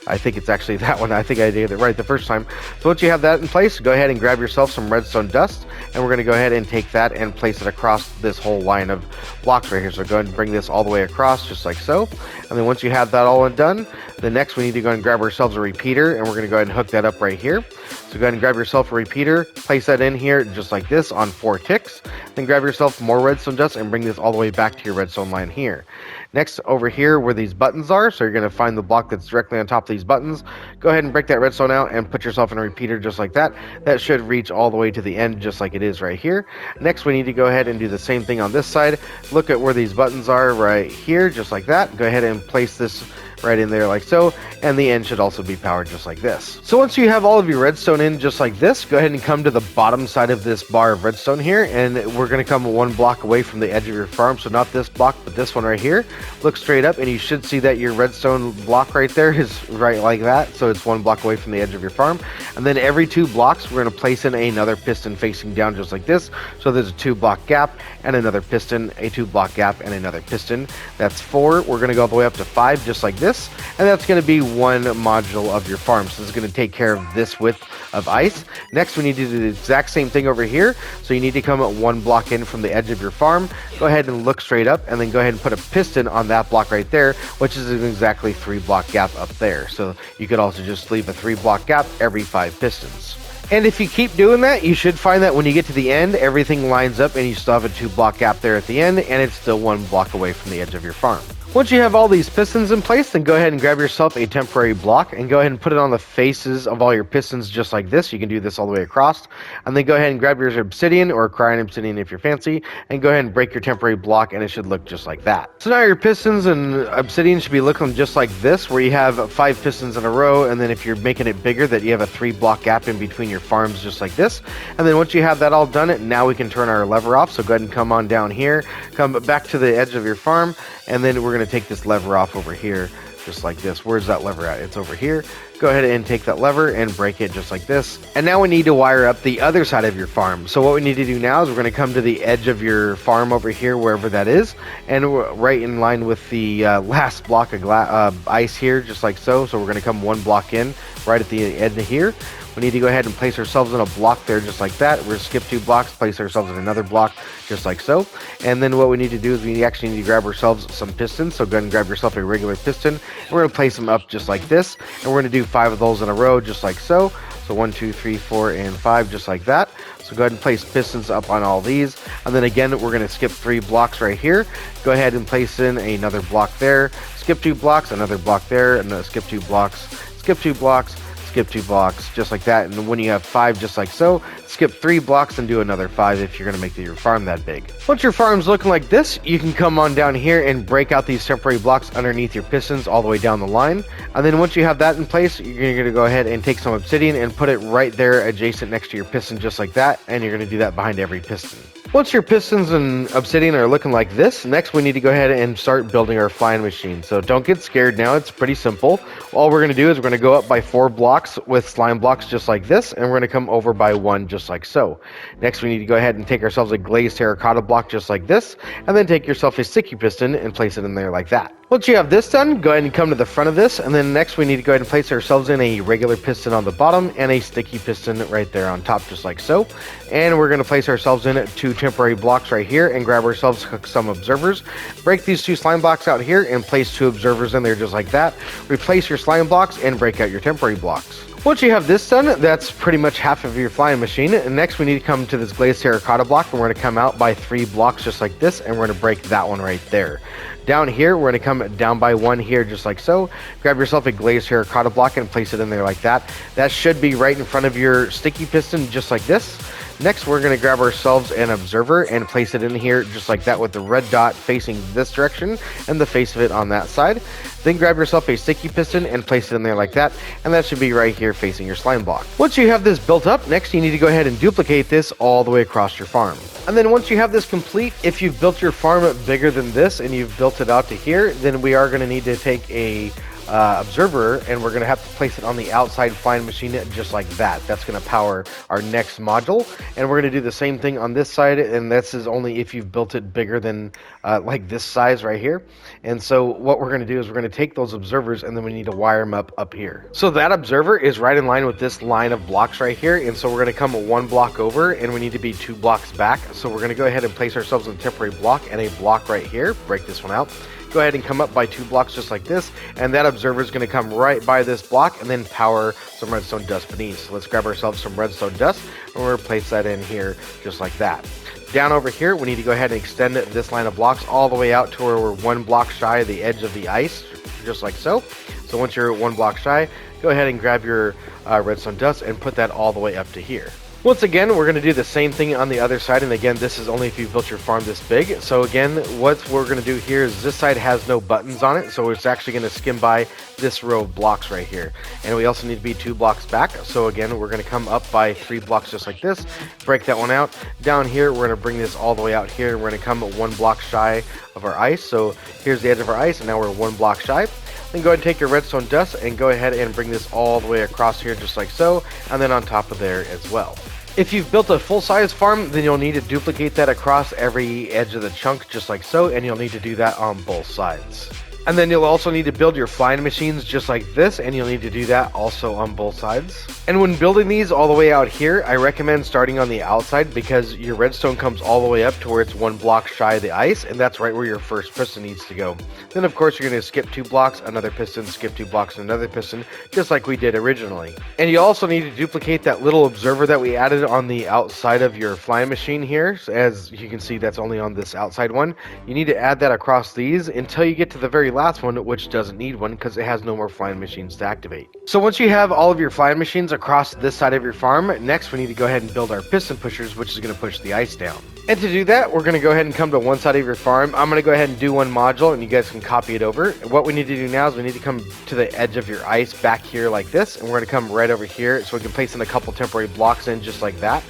I think it's actually that one. I think I did it right the first time. So once you have that in place, go ahead and grab yourself some redstone dust, and we're going to go ahead and take that and place it across this whole line of blocks right here. So go ahead and bring this all the way across, just like so. And then once you have that all done, the next we need to go and grab ourselves a repeater, and we're going to go ahead and hook that up right here. So go ahead and grab yourself a repeater, place that in here just like this on 4 ticks. Then grab yourself more redstone dust and bring this all the way back to your redstone line here. Next, over here where these buttons are, so you're going to find the block that's directly on top of these buttons. Go ahead and break that redstone out and put yourself in a repeater just like that. That should reach all the way to the end just like it is right here. Next, we need to go ahead and do the same thing on this side. Look at where these buttons are right here, just like that. Go ahead and place this right in there like so, and the end should also be powered just like this. So once you have all of your redstone in just like this, go ahead and come to the bottom side of this bar of redstone here, and we're going to come 1 block away from the edge of your farm. So not this block, but this one right here. Look straight up, and you should see that your redstone block right there is right like that. So it's 1 block away from the edge of your farm. And then every 2 blocks, we're going to place in another piston facing down just like this. So there's a 2 block gap and another piston, a 2 block gap and another piston. That's 4. We're going to go all the way up to 5 just like this. And that's going to be 1 module of your farm. So this is going to take care of this width of ice. Next, we need to do the exact same thing over here. So you need to come 1 block in from the edge of your farm. Go ahead and look straight up, and then go ahead and put a piston on that block right there, which is an exactly 3 block gap up there. So you could also just leave a 3 block gap every 5 pistons. And if you keep doing that, you should find that when you get to the end, everything lines up and you still have a 2 block gap there at the end, and it's still 1 block away from the edge of your farm. Once you have all these pistons in place, then go ahead and grab yourself a temporary block and go ahead and put it on the faces of all your pistons just like this. You can do this all the way across. And then go ahead and grab your obsidian or crying obsidian if you're fancy, and go ahead and break your temporary block, and it should look just like that. So now your pistons and obsidian should be looking just like this, where you have 5 pistons in a row, and then if you're making it bigger, that you have a 3 block gap in between your farms just like this. And then once you have that all done, now we can turn our lever off. So go ahead and come on down here, come back to the edge of your farm, and then we're going to take this lever off over here just like this. Where's that lever at? It's over here. Go ahead and take that lever and break it just like this. And now we need to wire up the other side of your farm. So what we need to do now is we're going to come to the edge of your farm over here, wherever that is, and we're right in line with the last block of ice here, just like so. So we're going to come 1 block in right at the end of here. We need to go ahead and place ourselves in a block there just like that. We're going to skip 2 blocks, place ourselves in another block just like so. And then what we need to do is we actually need to grab ourselves some pistons. So go ahead and grab yourself a regular piston. And we're going to place them up just like this. And we're going to do 5 of those in a row just like so. So 1, 2, 3, 4, and 5 just like that. So go ahead and place pistons up on all these. And then again, we're going to skip 3 blocks right here. Go ahead and place in another block there. Skip 2 blocks, another block there, and skip 2 blocks, skip 2 blocks, skip 2 blocks, just like that. And when you have 5 just like so, skip 3 blocks and do another 5 if you're going to make your farm that big. Once your farm's looking like this, you can come on down here and break out these temporary blocks underneath your pistons all the way down the line. And then once you have that in place, you're going to go ahead and take some obsidian and put it right there adjacent next to your piston just like that. And you're going to do that behind every piston. Once your pistons and obsidian are looking like this, next we need to go ahead and start building our flying machine. So don't get scared now, it's pretty simple. All we're going to do is we're going to go up by 4 blocks with slime blocks just like this, and we're going to come over by 1 just like so. Next we need to go ahead and take ourselves a glazed terracotta block just like this, and then take yourself a sticky piston and place it in there like that. Once you have this done, go ahead and come to the front of this, and then next we need to go ahead and place ourselves in a regular piston on the bottom and a sticky piston right there on top just like so. And we're going to place ourselves in 2 temporary blocks right here and grab ourselves some observers. Break these 2 slime blocks out here and place 2 observers in there just like that. Replace your slime blocks and break out your temporary blocks. Once you have this done, that's pretty much half of your flying machine. And next we need to come to this glazed terracotta block, and we're going to come out by 3 blocks just like this, and we're going to break that one right there. Down here, we're going to come down by 1 here just like so. Grab yourself a glazed terracotta block and place it in there like that. That should be right in front of your sticky piston just like this. Next, we're going to grab ourselves an observer and place it in here just like that with the red dot facing this direction and the face of it on that side. Then grab yourself a sticky piston and place it in there like that, and that should be right here facing your slime block. Once you have this built up, next you need to go ahead and duplicate this all the way across your farm. And then once you have this complete, if you've built your farm bigger than this and you've built it out to here, then we are going to need to take a observer, and we're going to have to place it on the outside flying machine just like that. That's going to power our next module, and we're going to do the same thing on this side, and this is only if you've built it bigger than like this size right here. And so what we're going to do is we're going to take those observers, and then we need to wire them up here. So that observer is right in line with this line of blocks right here, and so we're going to come 1 block over, and we need to be 2 blocks back. So we're going to go ahead and place ourselves in a temporary block and a block right here. Break this one out. Go ahead and come up by 2 blocks just like this, and that observer is going to come right by this block and then power some redstone dust beneath. So let's grab ourselves some redstone dust, and we're going to place that in here just like that. Down over here, we need to go ahead and extend this line of blocks all the way out to where we're 1 block shy of the edge of the ice, just like so. So once you're 1 block shy, go ahead and grab your redstone dust and put that all the way up to here. Once again, we're going to do the same thing on the other side, and again, this is only if you've built your farm this big. So again, what we're going to do here is this side has no buttons on it, so it's actually going to skim by this row of blocks right here. And we also need to be 2 blocks back, so again, we're going to come up by 3 blocks just like this, break that one out. Down here, we're going to bring this all the way out here, and we're going to come 1 block shy of our ice. So here's the edge of our ice, and now we're 1 block shy. Then go ahead and take your redstone dust and go ahead and bring this all the way across here just like so, and then on top of there as well. If you've built a full-size farm, then you'll need to duplicate that across every edge of the chunk just like so, and you'll need to do that on both sides. And then you'll also need to build your flying machines just like this, and you'll need to do that also on both sides. And when building these all the way out here, I recommend starting on the outside because your redstone comes all the way up to where it's 1 block shy of the ice, and that's right where your first piston needs to go. Then of course you're going to skip 2 blocks, another piston, skip 2 blocks, and another piston, just like we did originally. And you also need to duplicate that little observer that we added on the outside of your flying machine here. So as you can see, that's only on this outside one. You need to add that across these until you get to the very last one, which doesn't need one because it has no more flying machines to activate. So once you have all of your flying machines across this side of your farm, next we need to go ahead and build our piston pushers, which is going to push the ice down. And to do that, we're going to go ahead and come to one side of your farm. I'm going to go ahead and do one module, and you guys can copy it over. What we need to do now is we need to come to the edge of your ice back here like this, and we're going to come right over here so we can place in a couple temporary blocks in just like that.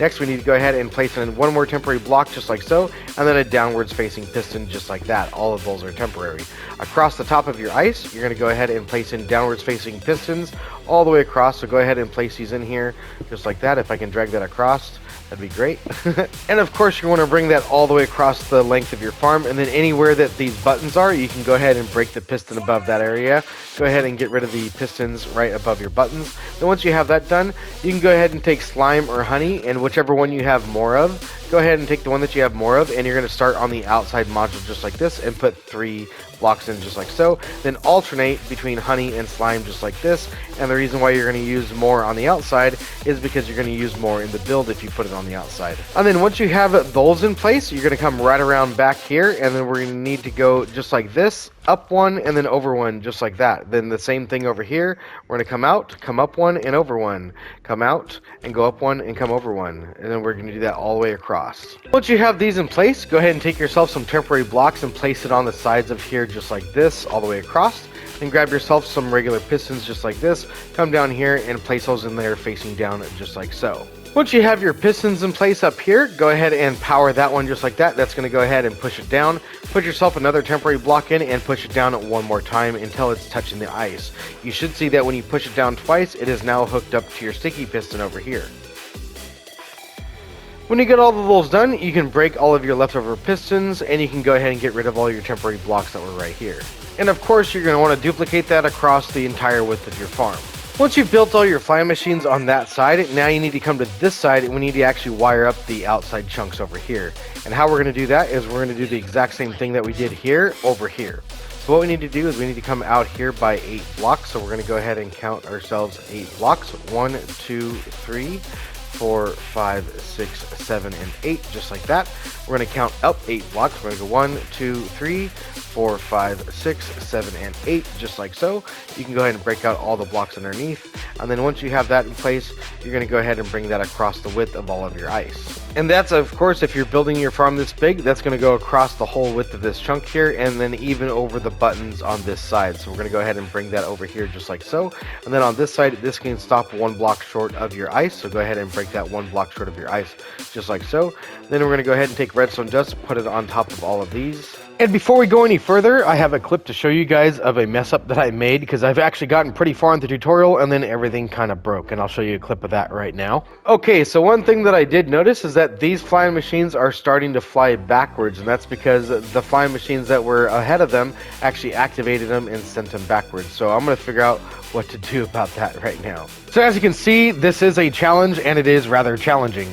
Next, we need to go ahead and place in 1 more temporary block just like so, and then a downwards facing piston just like that. All of those are temporary. Across the top of your ice, you're going to go ahead and place in downwards facing pistons all the way across. So go ahead and place these in here just like that. If I can drag that across, that'd be great. And of course, you want to bring that all the way across the length of your farm, and then anywhere that these buttons are, you can go ahead and break the piston above that area. Go ahead and get rid of the pistons right above your buttons. Then once you have that done, you can go ahead and take slime or honey, and whichever one you have more of, go ahead and take the one that you have more of, and you're going to start on the outside module just like this and put 3 blocks in just like so. Then alternate between honey and slime just like this, and the reason why you're going to use more on the outside is because you're going to use more in the build if you put it on the outside. And then once you have those in place, you're going to come right around back here, and then we're going to need to go just like this, up 1 and then over 1 just like that. Then the same thing over here, we're going to come out, come up 1 and over 1, come out and go up 1 and come over 1, and then we're going to do that all the way across. Once you have these in place, go ahead and take yourself some temporary blocks and place it on the sides of here just like this all the way across. Then grab yourself some regular pistons just like this, come down here and place those in there facing down just like so. Once you have your pistons in place up here, go ahead and power that one just like that. That's going to go ahead and push it down. Put yourself another temporary block in and push it down 1 more time until it's touching the ice. You should see that when you push it down twice, it is now hooked up to your sticky piston over here. When you get all of those done, you can break all of your leftover pistons, and you can go ahead and get rid of all your temporary blocks that were right here. And of course, you're going to want to duplicate that across the entire width of your farm. Once you've built all your flying machines on that side, now you need to come to this side, and we need to actually wire up the outside chunks over here. And how we're going to do that is we're going to do the exact same thing that we did here over here. So what we need to do is we need to come out here by 8 blocks. So we're going to go ahead and count ourselves 8 blocks. 1, 2, 3, 4, 5, 6, 7, and 8, just like that. We're going to count up 8 blocks. We're going to go 1, 2, 3, 4, 5, 6, 7, and 8, just like so. You can go ahead and break out all the blocks underneath, and then once you have that in place, you're going to go ahead and bring that across the width of all of your ice. And that's, of course, if you're building your farm this big, that's going to go across the whole width of this chunk here, and then even over the buttons on this side. So we're going to go ahead and bring that over here just like so. And then on this side, this can stop 1 block short of your ice. So go ahead and break that 1 block short of your ice just like so. Then we're going to go ahead and take redstone dust, put it on top of all of these. And before we go any further, I have a clip to show you guys of a mess up that I made, because I've actually gotten pretty far in the tutorial and then everything kind of broke, and I'll show you a clip of that right now. Okay, so one thing that I did notice is that these flying machines are starting to fly backwards, and that's because the flying machines that were ahead of them actually activated them and sent them backwards. So I'm going to figure out what to do about that right now. So as you can see, this is a challenge, and it is rather challenging.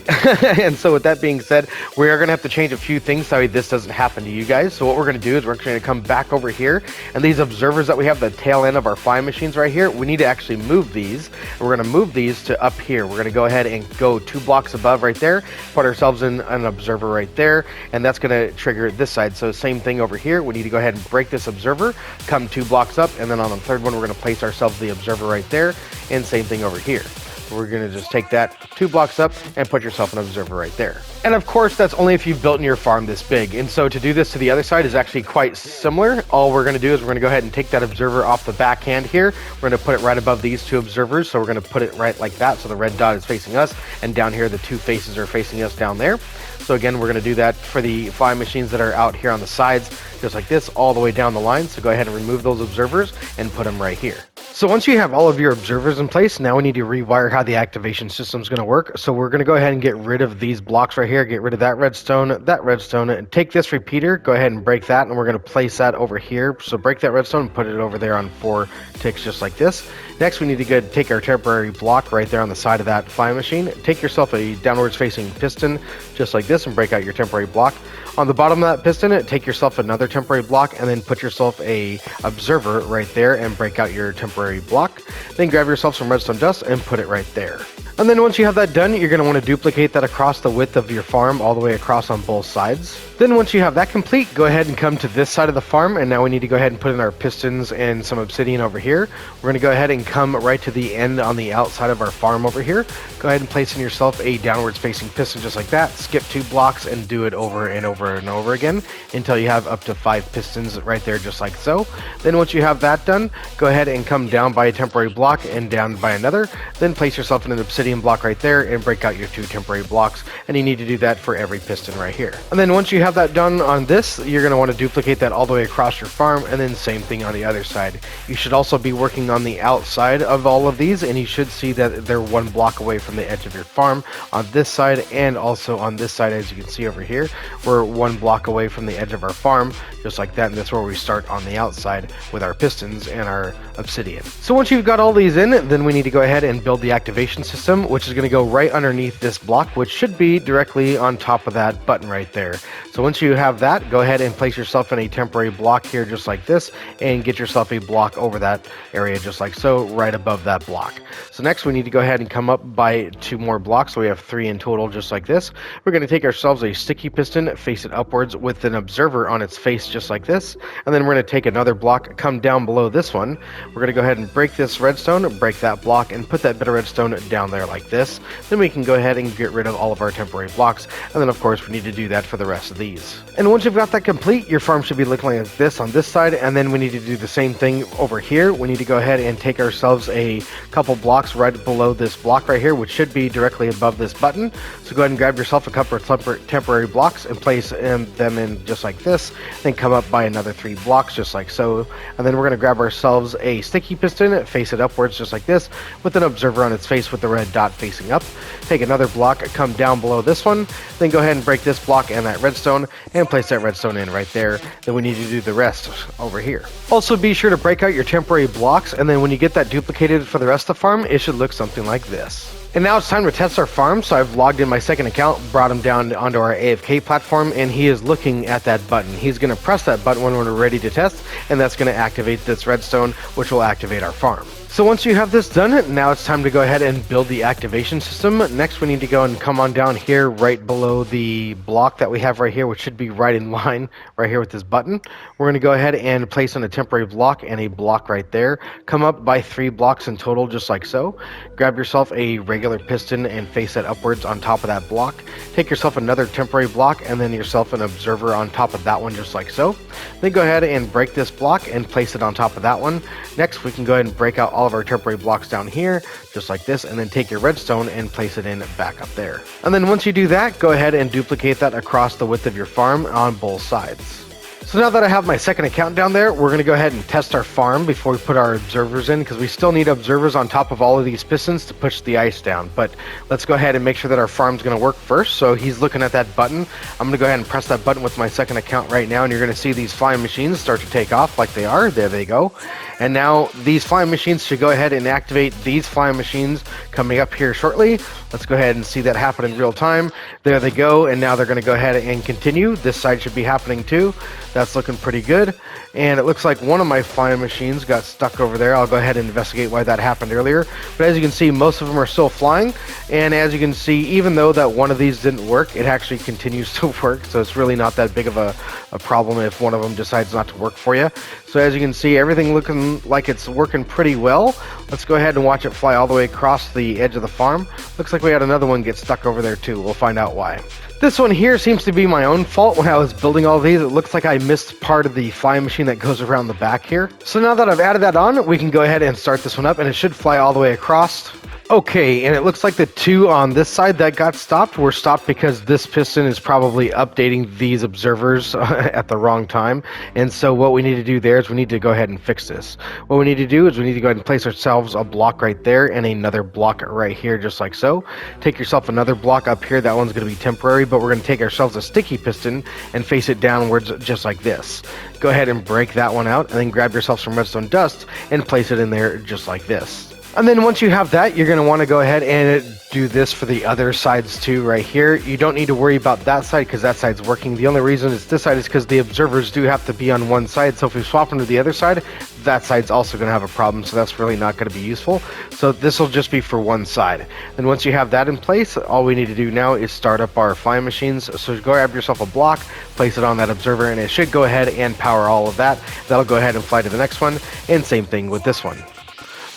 And so with that being said, we are going to have to change a few things so this doesn't happen to you guys. So what we're going to do is we're going to come back over here, and these observers that we have, the tail end of our flying machines right here, we need to actually move these. And we're going to move these to up here. We're going to go ahead and go 2 blocks above right there, put ourselves in an observer right there, and that's going to trigger this side. So same thing over here. We need to go ahead and break this observer, come 2 blocks up, and then on the third one, we're going to place ourselves the observer right there, and same thing over here. We're going to just take that 2 blocks up and put yourself an observer right there. And of course, that's only if you've built your farm this big. And so to do this to the other side is actually quite similar. All we're going to do is we're going to go ahead and take that observer off the backhand here. We're going to put it right above these 2 observers. So we're going to put it right like that. So the red dot is facing us, and down here, the 2 faces are facing us down there. So again, we're going to do that for the flying machines that are out here on the sides, just like this, all the way down the line. So go ahead and remove those observers and put them right here. So once you have all of your observers in place, now we need to rewire how the activation system is going to work. So we're going to go ahead and get rid of these blocks right here, get rid of that redstone, and take this repeater, go ahead and break that, and we're going to place that over here. So break that redstone and put it over there on 4 ticks just like this. Next, we need to go take our temporary block right there on the side of that flying machine. Take yourself a downwards facing piston just like this and break out your temporary block. On the bottom of that piston, take yourself another temporary block and then put yourself a observer right there and break out your temporary block. Then grab yourself some redstone dust and put it right there. And then once you have that done, you're going to want to duplicate that across the width of your farm all the way across on both sides. Then once you have that complete, go ahead and come to this side of the farm, and now we need to go ahead and put in our pistons and some obsidian over here. We're going to go ahead and come right to the end on the outside of our farm over here. Go ahead and place in yourself a downwards facing piston just like that. Skip 2 blocks and do it over and over and over again until you have up to 5 pistons right there just like so. Then once you have that done, go ahead and come down by a temporary block and down by another. Then place yourself in an obsidian block right there and break out your 2 temporary blocks, and you need to do that for every piston right here. And then once you have that done on this, you're going to want to duplicate that all the way across your farm, and then same thing on the other side. You should also be working on the outside of all of these, and you should see that they're 1 block away from the edge of your farm on this side, and also on this side. As you can see over here, we're 1 block away from the edge of our farm just like that, and that's where we start on the outside with our pistons and our obsidian. So once you've got all these in, then we need to go ahead and build the activation system, which is going to go right underneath this block, which should be directly on top of that button right there. So once you have that, go ahead and place yourself in a temporary block here just like this, and get yourself a block over that area just like so, right above that block. So next we need to go ahead and come up by 2 more blocks, so we have 3 in total just like this. We're going to take ourselves a sticky piston, face it upwards with an observer on its face just like this, and then we're going to take another block, come down below this one. We're going to go ahead and break this redstone, break that block, and put that bit of redstone down there like this. Then we can go ahead and get rid of all of our temporary blocks, and then of course we need to do that for the rest of these. And once you've got that complete, your farm should be looking like this on this side, and then we need to do the same thing over here. We need to go ahead and take ourselves a couple blocks right below this block right here, which should be directly above this button. So go ahead and grab yourself a couple of temporary blocks and place them in just like this, then come up by another 3 blocks just like so, and then we're going to grab ourselves a sticky piston, face it upwards just like this with an observer on its face with the red dot facing up. Take another block, come down below this one, then go ahead and break this block and that redstone and place that redstone in right there. Then we need to do the rest over here. Also be sure to break out your temporary blocks, and then when you get that duplicated for the rest of the farm, it should look something like this. And now it's time to test our farm, so I've logged in my second account, brought him down onto our AFK platform, and he is looking at that button. He's going to press that button when we're ready to test, and that's going to activate this redstone, which will activate our farm. So once you have this done, now it's time to go ahead and build the activation system. Next, we need to go and come on down here right below the block that we have right here, which should be right in line right here with this button. We're going to go ahead and place in a temporary block and a block right there. Come up by 3 blocks in total, just like so. Grab yourself a regular piston and face it upwards on top of that block. Take yourself another temporary block and then yourself an observer on top of that one, just like so. Then go ahead and break this block and place it on top of that one. Next, we can go ahead and break out all of our temporary blocks down here, just like this, and then take your redstone and place it in back up there. And then once you do that, go ahead and duplicate that across the width of your farm on both sides. So now that I have my second account down there, we're going to go ahead and test our farm before we put our observers in, because we still need observers on top of all of these pistons to push the ice down. But let's go ahead and make sure that our farm's going to work first. So he's looking at that button. I'm going to go ahead and press that button with my second account right now, and you're going to see these flying machines start to take off like they are. There they go. And now these flying machines should go ahead and activate these flying machines coming up here shortly. Let's go ahead and see that happen in real time. There they go, and now they're going to go ahead and continue. This side should be happening too. That's looking pretty good. And it looks like one of my flying machines got stuck over there. I'll go ahead and investigate why that happened earlier. But as you can see, most of them are still flying. And as you can see, even though that one of these didn't work, it actually continues to work. So it's really not that big of a problem if one of them decides not to work for you. So as you can see, everything looking like it's working pretty well. Let's go ahead and watch it fly all the way across the edge of the farm. Looks like we had another one get stuck over there too. We'll find out why. This one here seems to be my own fault. When I was building all these, it looks like I missed part of the flying machine that goes around the back here. So now that I've added that on, we can go ahead and start this one up, and it should fly all the way across. Okay, and it looks like the two on this side that got stopped were stopped because this piston is probably updating these observers at the wrong time. And so what we need to do there is we need to go ahead and fix this. What we need to do is we need to go ahead and place ourselves a block right there and another block right here, just like so. Take yourself another block up here. That one's going to be temporary, but we're going to take ourselves a sticky piston and face it downwards just like this. Go ahead and break that one out, and then grab yourself some redstone dust and place it in there just like this. And then once you have that, you're going to want to go ahead and do this for the other sides too right here. You don't need to worry about that side because that side's working. The only reason it's this side is because the observers do have to be on one side. So if we swap them to the other side, that side's also going to have a problem. So that's really not going to be useful. So this will just be for one side. And once you have that in place, all we need to do now is start up our flying machines. So go grab yourself a block, place it on that observer, and it should go ahead and power all of that. That'll go ahead and fly to the next one. And same thing with this one.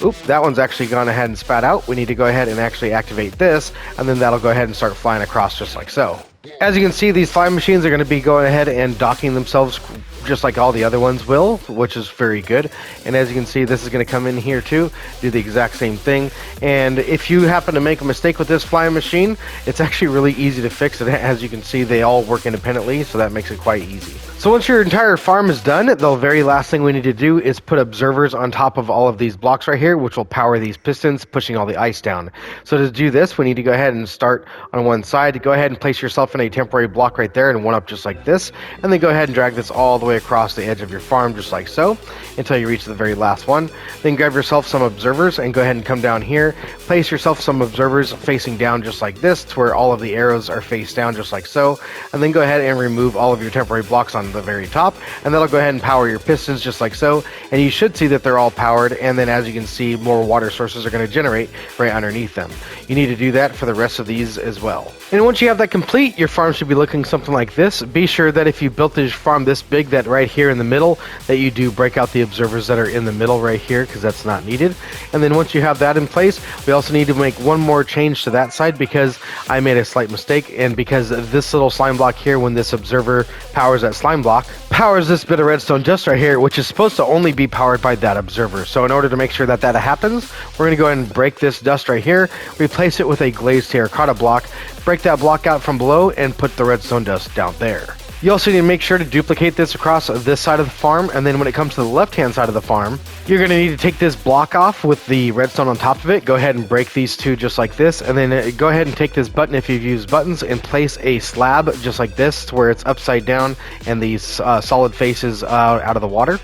Oop, that one's actually gone ahead and spat out. We need to go ahead and actually activate this, and then that'll go ahead and start flying across just like so. As you can see, these flying machines are going to be going ahead and docking themselves just like all the other ones will, which is very good. And as you can see, this is going to come in here too, do the exact same thing. And if you happen to make a mistake with this flying machine, it's actually really easy to fix it. As you can see, they all work independently, so that makes it quite easy. So once your entire farm is done, the very last thing we need to do is put observers on top of all of these blocks right here, which will power these pistons, pushing all the ice down. So to do this, we need to go ahead and start on one side. Go ahead and place yourself in a temporary block right there and one up just like this. And then go ahead and drag this all the way across the edge of your farm just like so until you reach the very last one. Then grab yourself some observers and go ahead and come down here. Place yourself some observers facing down just like this to where all of the arrows are face down just like so. And then go ahead and remove all of your temporary blocks on the very top, and that'll go ahead and power your pistons just like so. And you should see that they're all powered, and then as you can see, more water sources are going to generate right underneath them. You need to do that for the rest of these as well. And once you have that complete, your farm should be looking something like this. Be sure that if you built this farm this big, that right here in the middle, that you do break out the observers that are in the middle right here, because that's not needed. And then once you have that in place, we also need to make one more change to that side because I made a slight mistake, and because this little slime block here, when this observer powers that slime block, powers this bit of redstone dust right here, which is supposed to only be powered by that observer. So in order to make sure that that happens, we're going to go ahead and break this dust right here, replace it with a glazed terracotta block, break that block out from below, and put the redstone dust down there. You also need to make sure to duplicate this across this side of the farm, and then when it comes to the left-hand side of the farm, you're going to need to take this block off with the redstone on top of it. Go ahead and break these two just like this, and then go ahead and take this button if you've used buttons and place a slab just like this to where it's upside down and these solid faces out of the water.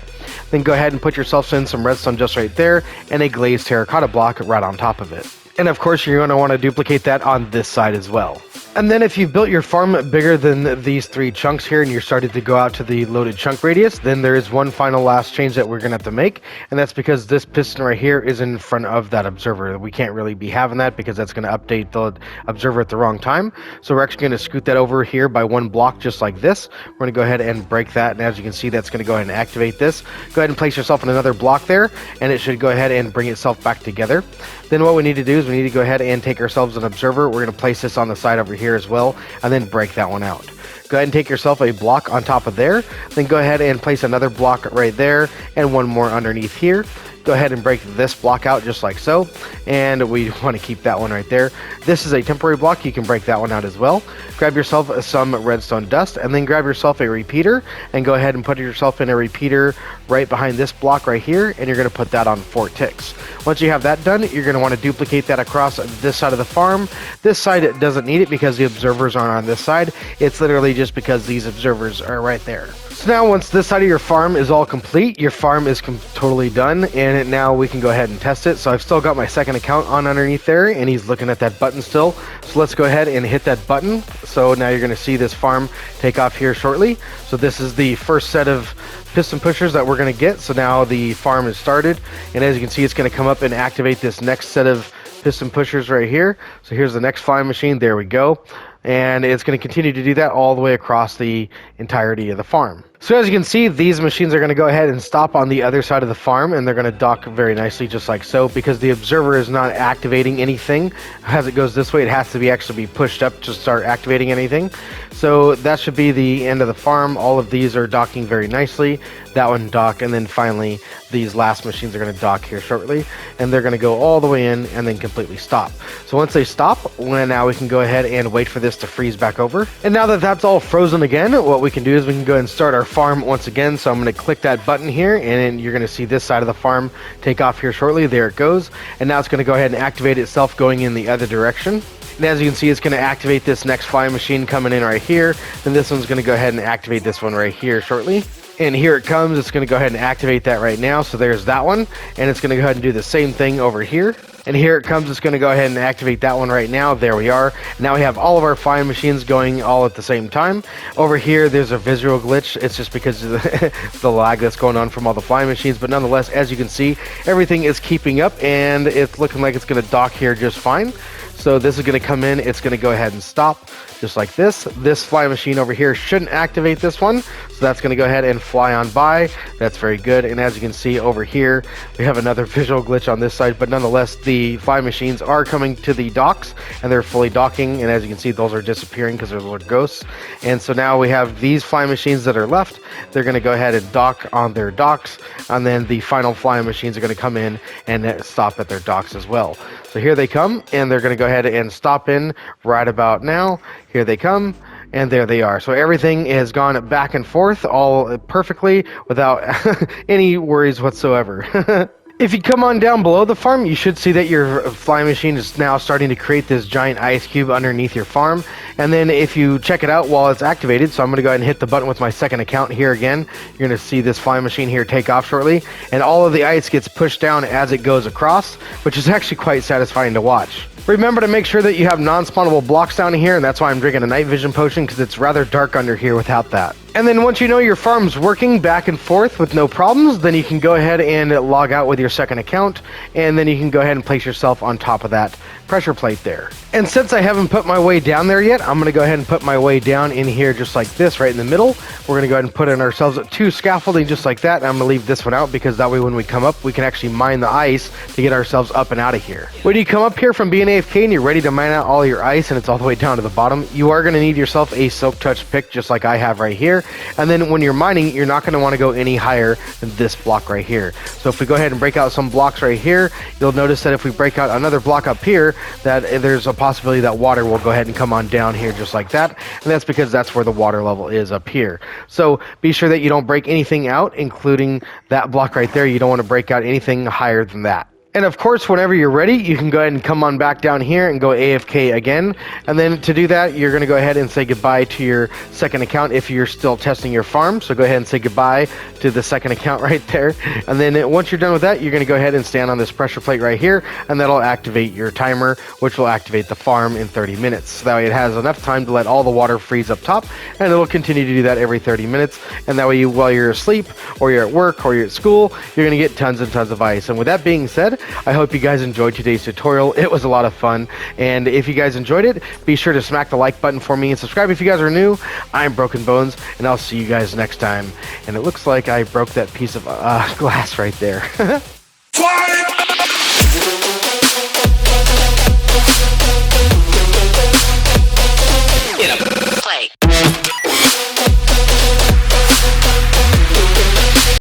Then go ahead and put yourself in some redstone just right there and a glazed terracotta block right on top of it. And of course, you're going to want to duplicate that on this side as well. And then if you've built your farm bigger than these 3 chunks here and you're starting to go out to the loaded chunk radius, then there is one final last change that we're going to have to make, and that's because this piston right here is in front of that observer. We can't really be having that because that's going to update the observer at the wrong time. So we're actually going to scoot that over here by 1 block just like this. We're going to go ahead and break that, and as you can see, that's going to go ahead and activate this. Go ahead and place yourself in another block there, and it should go ahead and bring itself back together. Then what we need to do is we need to go ahead and take ourselves an observer. We're going to place this on the side over here as well, and then break that one out. Go ahead and take yourself a block on top of there, then go ahead and place another block right there, and one more underneath here. Go ahead and break this block out just like so, and we want to keep that one right there. This is a temporary block, you can break that one out as well. Grab yourself some redstone dust, and then grab yourself a repeater, and go ahead and put yourself in a repeater right behind this block right here, and you're going to put that on 4 ticks. Once you have that done, you're going to want to duplicate that across this side of the farm. This side doesn't need it because the observers aren't on this side. It's literally just because these observers are right there. So now once this side of your farm is all complete, your farm is totally done, and now we can go ahead and test it. So I've still got my second account on underneath there, and he's looking at that button still. So let's go ahead and hit that button. So now you're going to see this farm take off here shortly. So this is the first set of piston pushers that we're going to get. So now the farm is started, and as you can see, it's going to come up and activate this next set of piston pushers right here. So here's the next flying machine. There we go. And it's going to continue to do that all the way across the entirety of the farm. So as you can see, these machines are going to go ahead and stop on the other side of the farm, and they're going to dock very nicely just like so, because the observer is not activating anything. As it goes this way, it has to actually be pushed up to start activating anything. So that should be the end of the farm. All of these are docking very nicely. That one dock, and then finally these last machines are going to dock here shortly, and they're going to go all the way in and then completely stop. So once they stop, now we can go ahead and wait for this to freeze back over. And now that that's all frozen again, what we can do is we can go ahead and start our farm once again. So I'm going to click that button here, and you're going to see this side of the farm take off here shortly. There it goes, and now it's going to go ahead and activate itself going in the other direction. And as you can see, it's going to activate this next flying machine coming in right here, and this one's going to go ahead and activate this one right here shortly. And here it comes. It's going to go ahead and activate that right now. So there's that one, and it's going to go ahead and do the same thing over here. And here it comes. It's going to go ahead and activate that one right now. There we are. Now we have all of our flying machines going all at the same time. Over here, there's a visual glitch. It's just because of the lag that's going on from all the flying machines. But nonetheless, as you can see, everything is keeping up, and it's looking like it's going to dock here just fine. So this is going to come in. It's going to go ahead and stop just like this. This flying machine over here shouldn't activate this one. So that's going to go ahead and fly on by. That's very good. And as you can see over here, we have another visual glitch on this side. But nonetheless, the flying machines are coming to the docks, and they're fully docking. And as you can see, those are disappearing because they're little ghosts. And so now we have these flying machines that are left. They're going to go ahead and dock on their docks. And then the final flying machines are going to come in and stop at their docks as well. So here they come, and they're going to go ahead and stop in right about now. Here they come, and there they are. So everything has gone back and forth all perfectly without any worries whatsoever. If you come on down below the farm, you should see that your flying machine is now starting to create this giant ice cube underneath your farm. And then if you check it out while it's activated, so I'm going to go ahead and hit the button with my second account here again. You're going to see this flying machine here take off shortly. And all of the ice gets pushed down as it goes across, which is actually quite satisfying to watch. Remember to make sure that you have non-spawnable blocks down here, and that's why I'm drinking a night vision potion, because it's rather dark under here without that. And then once you know your farm's working back and forth with no problems, then you can go ahead and log out with your second account, and then you can go ahead and place yourself on top of that pressure plate there. And since I haven't put my way down there yet, I'm going to go ahead and put my way down in here just like this, right in the middle. We're going to go ahead and put in ourselves 2 scaffolding just like that, and I'm going to leave this one out because that way when we come up, we can actually mine the ice to get ourselves up and out of here. When you come up here from being AFK and you're ready to mine out all your ice and it's all the way down to the bottom, you are going to need yourself a silk touch pick just like I have right here. And then when you're mining, you're not going to want to go any higher than this block right here. So if we go ahead and break out some blocks right here, you'll notice that if we break out another block up here, that there's a possibility that water will go ahead and come on down here just like that. And that's because that's where the water level is up here. So be sure that you don't break anything out, including that block right there. You don't want to break out anything higher than that. And of course, whenever you're ready, you can go ahead and come on back down here and go AFK again. And then to do that, you're going to go ahead and say goodbye to your second account if you're still testing your farm. So go ahead and say goodbye to the second account right there. And then once you're done with that, you're going to go ahead and stand on this pressure plate right here, and that'll activate your timer, which will activate the farm in 30 minutes. So that way it has enough time to let all the water freeze up top, and it'll continue to do that every 30 minutes. And that way, while you're asleep, or you're at work, or you're at school, you're going to get tons and tons of ice. And with that being said, I hope you guys enjoyed today's tutorial. It was a lot of fun, and if you guys enjoyed it, be sure to smack the like button for me and subscribe if you guys are new. I'm Broken Bones, and I'll see you guys next time. And it looks like I broke that piece of glass right there.